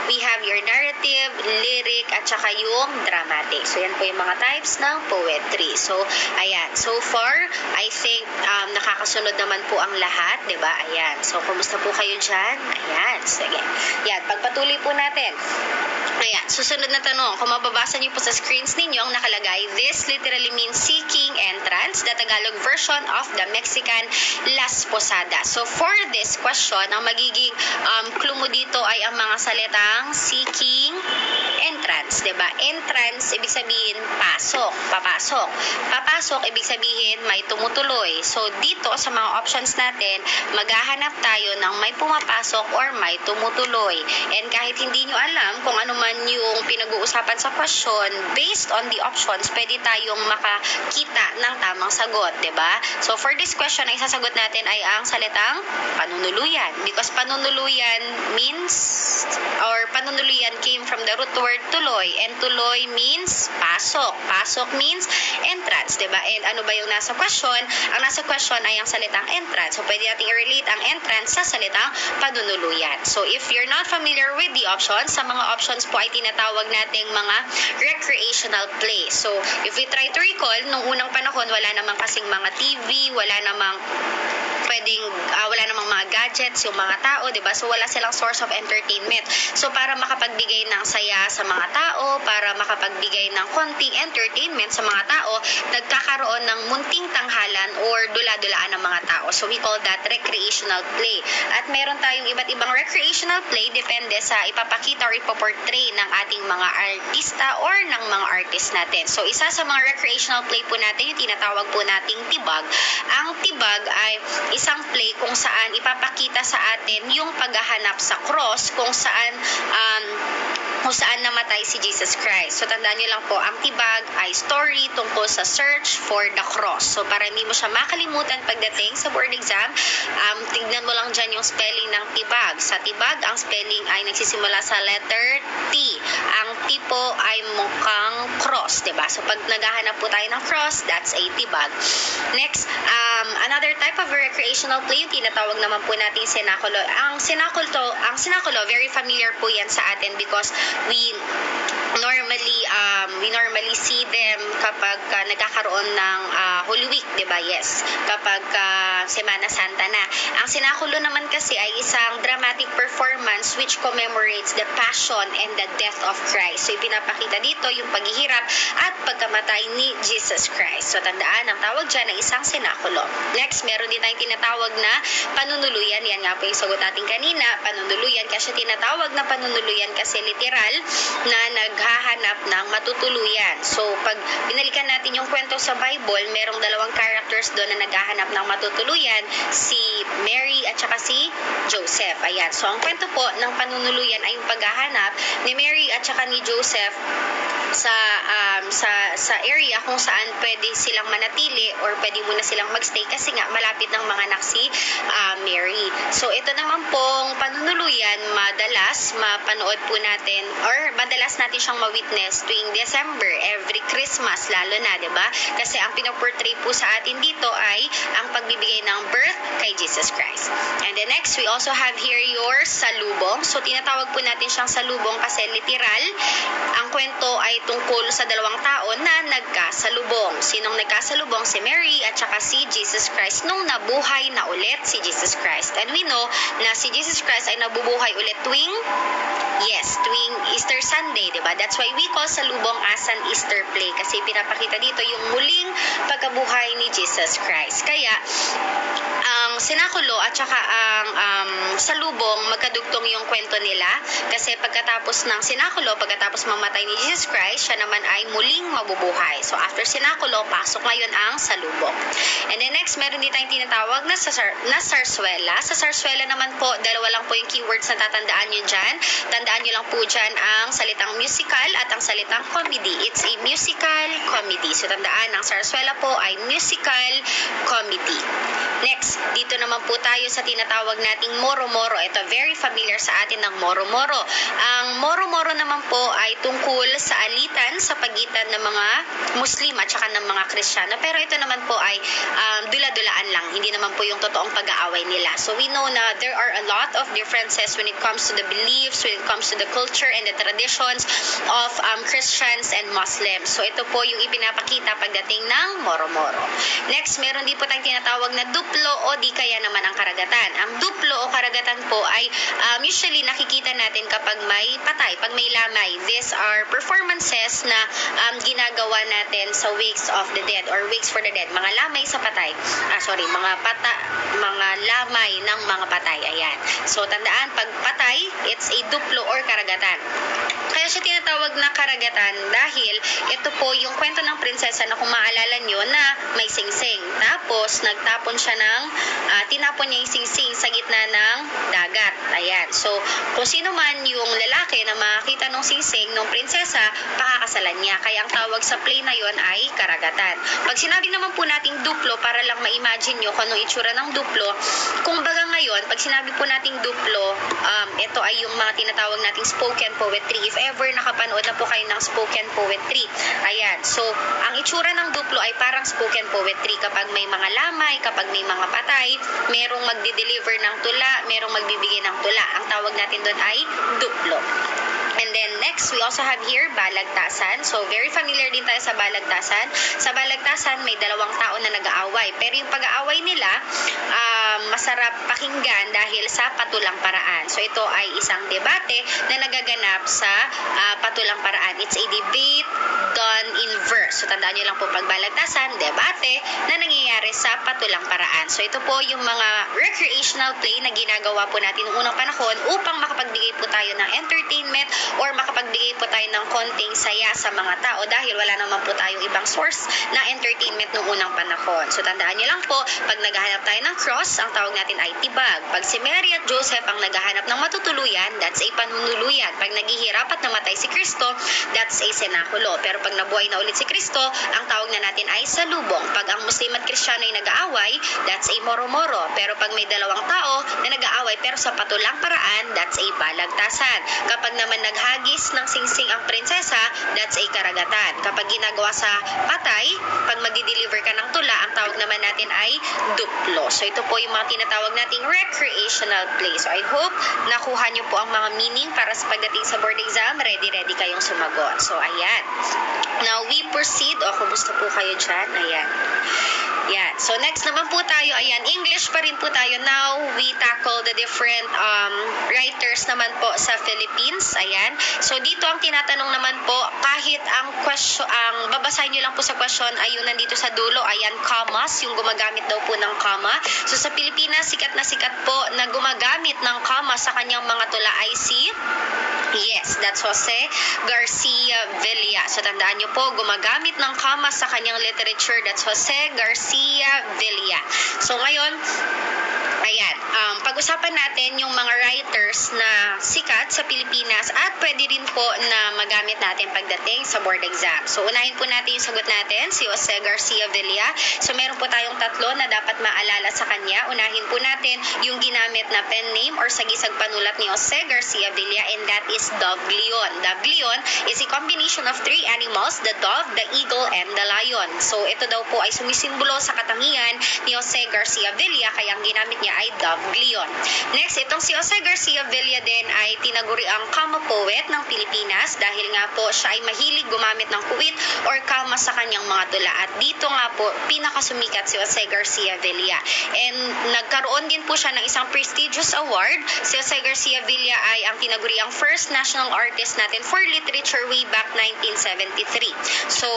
we have your narrative, lyric, at saka yung dramatic. So, yan po yung mga types ng poetry. So, ayan. So far, I think nakakasunod naman po ang lahat, diba? Ayan. So, kumusta po kayo dyan? Ayan. Sige. Yan. Pagpatuloy po natin. Ayan. Susunod na tanong. Kung mababasa niyo po sa screens ninyo, ang nakalagay, this literally means seeking entrance, the Tagalog version of the Mexican Las Posadas. So, for this question, ang magiging clue mo dito ay ang mga salitang seeking entrance. entrance, 'di ba? Entrance ibig sabihin pasok, papasok. Papasok ibig sabihin may tumutuloy. So dito sa mga options natin, maghahanap tayo ng may pumapasok or may tumutuloy. And kahit hindi nyo alam kung ano man yung pinag-uusapan sa question, based on the options, pwede tayong makakita ng tamang sagot, 'di ba? So for this question, ay sasagot natin ay ang salitang panunuluyan. Because panunuluyan means, or panunuluyan came from the root word tuloy. And tuloy means pasok. Pasok means entrance, 'di ba? And ano ba yung nasa question? Ang nasa question ay ang salitang entrance. So pwede nating i-relate ang entrance sa salitang panunuluyan. So if you're not familiar with the options, sa mga options po ay tinatawag nating mga recreational play. So if we try to recall, nung unang panahon wala namang kasing mga TV, wala namang mga gadgets yung mga tao, 'di ba? So wala silang source of entertainment. So para makapagbigay ng saya sa mga tao, para makapagbigay ng konting entertainment sa mga tao, nagkakaroon ng munting tanghalan or dula-dulaan ng mga tao. So we call that recreational play. At meron tayong iba't ibang recreational play depende sa ipapakita or ipoportray ng ating mga artista or ng mga artist natin. So isa sa mga recreational play po natin yung tinatawag po nating tibag. Ang tibag ay isang play kung saan ipapakita sa atin yung paghahanap sa cross kung saan namatay si Jesus Christ. So tandaan nyo lang po, ang tibag ay story tungkol sa search for the cross. So para hindi mo siya makalimutan pagdating sa board exam, tignan mo lang dyan yung spelling ng tibag. Sa tibag, ang spelling ay nagsisimula sa letter T. Ang T po ay mukhang cross, diba? So pag naghahanap po tayo ng cross, that's a tibag. Next, another type of recreational play, yung tinatawag naman po natin sinakulo. Ang sinakulo, very familiar po yan sa atin because we normally see them kapag nagkakaroon ng Holy Week, 'di ba? Yes. Kapag Semana Santa na. Ang sinakulo naman kasi ay isang dramatic performance which commemorates the passion and the death of Christ. So ipinapakita dito yung paghihirap at pagkamatay ni Jesus Christ. So tandaan, ang tawag dyan ay isang sinakulo. Next, meron din tayong tinatawag na panunuluyan. Yan nga po yung sagot natin kanina, panunuluyan. Kasi tinatawag na panunuluyan kasi literal na naghahanap ng matutuluyan. So pag binalikan natin yung kwento sa Bible, merong dalawang characters doon na naghahanap ng matutuluyan, si Mary at saka si Joseph. Ayan. So ang kwento po ng panunuluyan ay yung paghahanap ni Mary at saka ni Joseph sa area kung saan pwede silang manatili or pwede muna silang magstay kasi nga malapit ng mga anak si Mary. So ito naman pong panunuluyan, madalas mapanood po natin or madalas natin siyang ma-witness tuwing December, every Christmas lalo na, 'di ba? Kasi ang pinoportray po sa atin dito ay ang pagbibigay ng birth kay Jesus Christ. And then next, we also have here your salubong. So tinatawag po natin siyang salubong kasi literal, ang kwento ay tungkol sa dalawang tao na nagkasalubong. Sinong nagkasalubong? Si Mary at saka si Jesus Christ nung nabuhay na ulit si Jesus Christ. And we know na si Jesus Christ ay nabubuhay ulit tuwing Easter Sunday, diba? That's why we call salubong as an Easter play kasi pinapakita dito yung muling pagkabuhay ni Jesus Christ. Kaya, ang sinakulo at saka ang salubong, magkadugtong yung kwento nila kasi pagkatapos ng sinakulo, pagkatapos mamatay ni Jesus Christ, siya naman ay muling mabubuhay. So after sinakulo, pasok ngayon ang salubong. And then next, meron din tayong tinatawag na sarswela. Sa sarswela naman po, dalawa lang po yung keywords na tatandaan nyo dyan. Tandaan nyo lang po dyan ang salitang musical at ang salitang comedy. It's a musical comedy. So tandaan, ang sarswela po ay musical comedy. Next, dito naman po tayo sa tinatawag nating moro-moro. Ito, very familiar sa atin ng moro-moro. Ang moro-moro naman po ay tungkol sa alitan sa pagitan ng mga Muslim at saka ng mga Kristiyano. Pero ito naman po ay dula-dulaan lang. Hindi naman po yung totoong pag-aaway nila. So we know na there are a lot of differences when it comes to the beliefs, when it comes to the culture and the traditions of Christians and Muslims. So ito po yung ipinapakita pagdating ng moro-moro. Next, meron din po tayong tinatawag na duplo o di kaya naman ang karagatan. Ang duplo o karagatan po ay usually nakikita natin kapag may patay, pag may lamay. These are performances na ginagawa natin sa wakes of the dead or wakes for the dead. Mga lamay sa patay. Mga lamay ng mga patay. Ayan. So, tandaan, pag patay, it's a duplo or karagatan. Kaya siya tinatawag na karagatan dahil ito po yung kwento ng prinsesa na kung maalala nyo na may singsing. Tapos, nagtapon siya tinapon niya yung singsing sa gitna ng dagat. Ayan. So, kung sino man yung lalaki na makakita ng singsing ng prinsesa, pakakasalan niya. Kaya ang tawag sa play na yon ay karagatan. Pag sinabi naman po nating duplo, para lang ma-imagine nyo kung anong itsura ng duplo, kung baga ngayon, pag sinabi po nating duplo, ito ay yung mga tinatawag nating spoken poetry. If ever nakapanood na po kayo ng spoken poetry. Ayan. So, ang itsura ng duplo ay parang spoken poetry. Kapag may mga lamay, kapag may mga patay, merong magdi-deliver ng tula, merong magbibigay ng tula. Ang tawag natin doon ay duplo. And then next, we also have here balagtasan. So, very familiar din tayo sa balagtasan. Sa balagtasan, may dalawang tao na nag-aaway. Pero yung pag-aaway nila, masarap pakinggan dahil sa patulang paraan. So, ito ay isang debate na nagaganap sa patulang paraan. It's a debate done in verse. So, tandaan nyo lang po pag balagtasan, debate na nangyayari sa patulang paraan. So, ito po yung mga recreational play na ginagawa po natin noong unang panahon upang makapagbigay po tayo ng entertainment or makapagbigay po tayo ng konting saya sa mga tao dahil wala naman po tayong ibang source na entertainment noong unang panahon. So, tandaan nyo lang po, pag naghahanap tayo ng cross, ang tawag natin ay tibag. Pag si Mary at Joseph ang naghahanap ng matutuluyan, that's a panunuluyan. Pag naghihirap at namatay si Kristo, that's a senakulo. Pero pag nabuhay na ulit si Kristo, ang tawag na natin ay salubong. Pag ang Muslim at Kristiyano ay nag-aaway, that's a moro-moro. Pero pag may dalawang tao na nag-aaway pero sa patulang paraan, that's a balagtasan. Kapag naman naghagis ng singsing ang prinsesa, that's a karagatan. Kapag ginagawa sa patay, pag magdi-deliver ka ng tula, ang tawag naman natin ay duplo. So, ito po yung mga tinatawag nating recreational play. So, I hope nakuha nyo po ang mga meaning para sa pagdating sa board exam, ready kayong sumagot. So, ayan. Now, we proceed. Kumusta po kayo dyan? Ayan. Yan. So, next naman po tayo, ayan, English pa rin po tayo. Now, we tackle the different writers naman po sa Philippines. Ayan. So, dito ang tinatanong naman po, kahit ang question, babasahin nyo lang po sa question ay yung nandito sa dulo, ayan, commas, yung gumagamit daw po ng comma. So, sa Pilipinas, sikat na sikat po na gumagamit ng comma sa kanyang mga tula ay yes, that's Jose Garcia Villa. So, tandaan nyo po, gumagamit ng comma sa kanyang literature, that's Jose Garcia Villa. So, ngayon, ayan, pag-usapan natin yung mga writers na sikat sa Pilipinas at pwede rin po na magamit natin pagdating sa board exam. So, unahin po natin yung sagot natin, si Jose Garcia Villa. So, meron po tayong tatlo na dapat maalala sa kanya. Unahin po natin yung ginamit na pen name or sagisag panulat ni Jose Garcia Villa, and that is Dove Leon. Dove Leon is a combination of three animals, the dove, the eagle, and the lion. So, ito daw po ay sumisimbolo sa katangian ni Jose Garcia Villa, kaya ang ginamit niya ay Dove Leon. Next, itong si Jose Garcia Villa din ay tinaguri ang comma poet ng Pilipinas dahil nga po siya ay mahilig gumamit ng kuwit or comma sa kanyang mga tula. At dito nga po, pinakasumikat si Jose Garcia Villa. And nagkaroon din po siya ng isang prestigious award. Si Jose Garcia Villa ay ang tinaguri ang first national artist natin for literature way back 1973. So,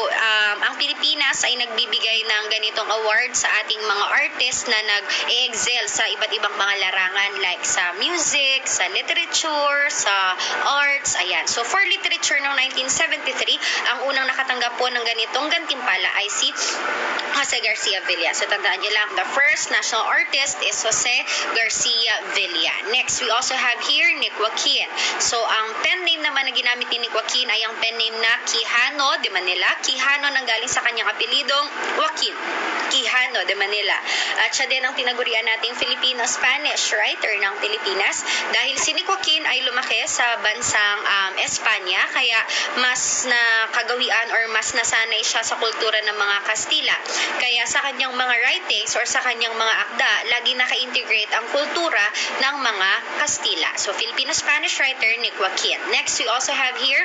ang Pilipinas ay nagbibigay ng ganitong award sa ating mga artist na nag-excel sa iba't ibang mga larangan like sa music, sa literature, sa arts, ayan. So, for literature noong 1973, ang unang nakatanggap po ng ganitong gantimpala ay si Jose Garcia Villa. So, tandaan nyo lang, the first national artist is Jose Garcia Villa. Next, we also have here Nick Joaquin. So, ang pen name naman na ginamit ni Nick Joaquin ay ang pen name na Quijano de Manila. Quijano nanggaling sa kanyang apelidong Joaquin. Quijano de Manila. At siya din ang tinagurian nating Filipino-Spanish writer ng Pilipinas dahil si Nick Joaquin ay lumaki sa bansang Espanya, kaya mas nakagawian or mas nasanay siya sa kultura ng mga Kastila. Kaya sa kanyang mga writings or sa kanyang mga akda, lagi naka-integrate ang kultura kultura ng mga Kastila. So, Filipino-Spanish writer ni Joaquin. Next, we also have here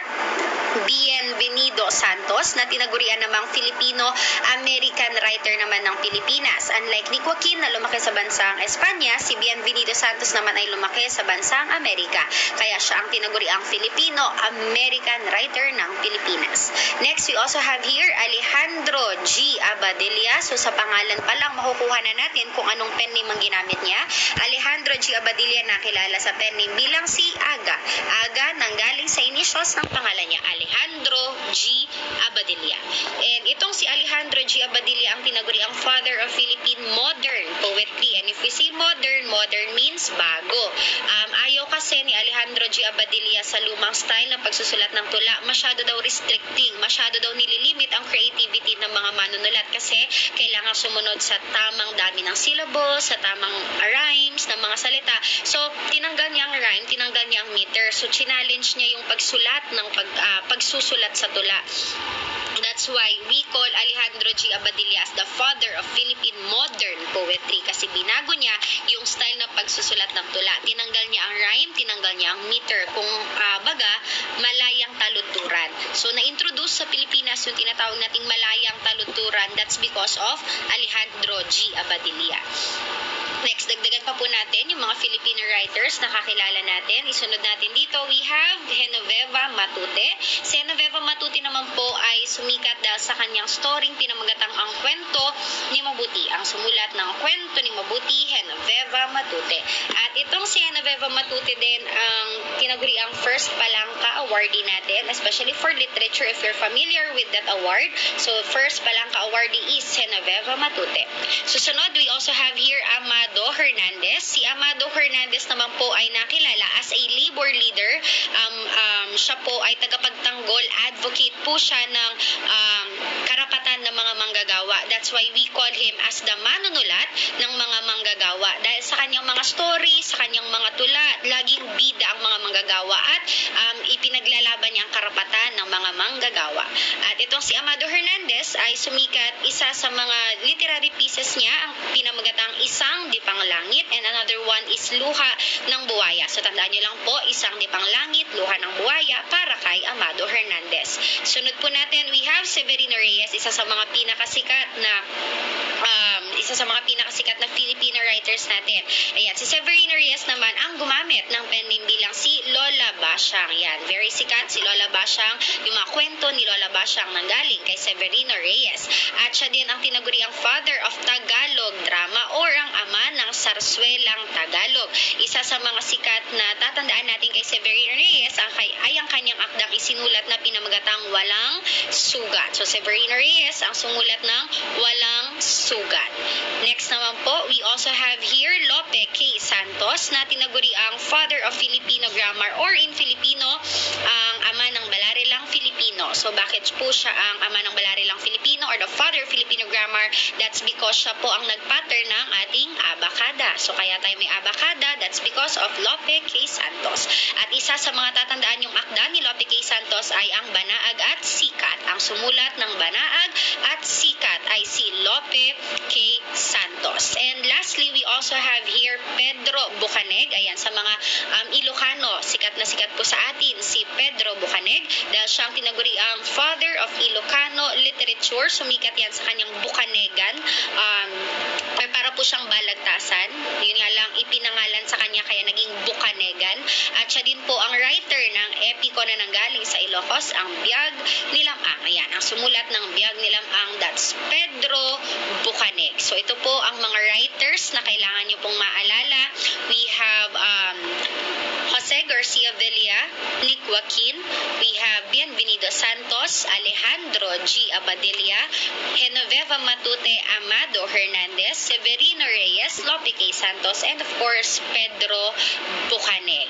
Bienvenido Santos na tinagurian namang Filipino-American writer naman ng Pilipinas. Unlike ni Joaquin na lumaki sa bansang Espanya, si Bienvenido Santos naman ay lumaki sa bansang Amerika. Kaya siya ang tinaguriang Filipino-American writer ng Pilipinas. Next, we also have here Alejandro G. Abadilla. So sa pangalan pa lang makukuha na natin kung anong pen name ang ginamit niya. Alejandro G. Abadilla nakilala sa pen name bilang si Aga. Aga nanggaling sa initials ng pangalan niya, Alejandro G. Abadilla. And itong si Alejandro G. Abadilla ang tinaguri ang father of Philippine modern poetry. And if we say modern, modern means bago. Ayaw kasi ni Alejandro G. Abadilla sa lumang style ng pagsusulat ng tula. Masyado daw restricting, masyado daw nililimit ang creativity ng mga manunulat kasi kailangan sumunod sa tamang dami ng syllables, sa tamang rhymes ng mga salita. So, tinanggal niya ang rhyme, tinanggal niya ang meter. So, challenge niya yung pagsulat ng pagsusulat sa tula. That's why we call Alejandro G. Abadilla as the father of Philippine modern poetry kasi binago niya yung style ng pagsusulat ng tula. Tinanggal niya ang rhyme, tinanggal niya ang meter. Kung baga, malayang taluturan. So, na-introduce sa Pilipinas yung tinatawag nating malayang taluturan. That's because of Alejandro G. Abadilla. Next, dagdagan pa po natin yung mga Filipino writers na kakilala natin. Isunod natin dito, we have Genoveva Matute. Si Genoveva Matute naman po ay sumikat dahil sa kanyang storyng pinamagatang Ang Kwento ni Mabuti. Ang sumulat ng Kwento ni Mabuti, Genoveva Matute. At itong si Genoveva Matute din ang tinaguri ang first Palangka awardee natin, especially for literature if you're familiar with that award. So, first Palangka awardee is Genoveva Matute. Susunod, we also have here Amado Hernandez. Si Amado Hernandez naman po ay nakilala as a labor leader. Siya po ay tagapagtanggol, advocate po siya ng karapatan ng mga manggagawa. That's why we call him as the manunulat ng mga manggagawa. Dahil sa kanyang mga stories, sa kanyang mga tula, laging bida ang mga manggagawa at ipinaglalaban niya ang karapatan ng mga manggagawa. At itong si Amado Hernandez ay sumikat, isa sa mga literary pieces niya, ang pinamagatang Isang Dipang Langit, and another one is Luha ng Buwaya. So tandaan nyo lang po, Isang Dipang Langit, Luha ng Buwaya para kay Amado Hernandez. Sunod po natin, we have Severino Reyes, isa sa mga pinakasikat na Filipino writers natin. Ayan, si Severino Reyes naman ang gumamit ng pen name bilang si Lola Basyang. Yan, very sikat si Lola Basyang. Yung mga kwento ni Lola Basyang nanggaling kay Severino Reyes. At siya din ang tinaguri ang father of Tagalog drama or ang ama ng sarswelang Tagalog. Isa sa mga sikat na tatandaan natin kay Severino Reyes ay ang kanyang akdang isinulat na pinamagatang Walang Sugat. So, Severino Reyes ang sumulat ng Walang Sugat. Next naman po, we also have here Lope K. Santos na tinaguri ang father of Filipino grammar or in Filipino, ang ama ng Balarilang Filipino. So, bakit po siya ang ama ng Balarilang Filipino or the father of Filipino grammar? That's because siya po ang nag-pattern ng ating abakada. So, kaya tayo may abakada, that's because of Lope K. Santos. At isa sa mga tatandaan yung akda ni Lope K. Santos ay ang Banaag at Sikat. Ang sumulat ng Banaag at Sikat ay si Lope K. Santos. And lastly, we also have here Pedro Bucaneg. Ayan, sa mga Ilocano, sikat na sikat po sa atin si Pedro Bucaneg dahil siyang tinaguri ang father of Ilocano literature. Sumikat yan sa kanyang Bucanegan. Para po siyang balagtasan. Yun nga lang, ipinangalan sa kanya kaya naging Bucanegan. At siya din po ang writer ng epiko na nanggaling sa Ilocos, ang Biag ni Lamang. Ayan, ang sumulat ng Biag ni Lamang, that's Pedro Bucaneg. So, ito po ang mga writers na kailangan nyo pong maalala. We have Jose Garcia Villa, Nick Joaquin, we have Bienvenido Santos, Alejandro G. Abadilla, Genoveva Matute, Amado Hernandez, Severino Reyes, Lope K. Santos, and of course, Pedro Bucaneg.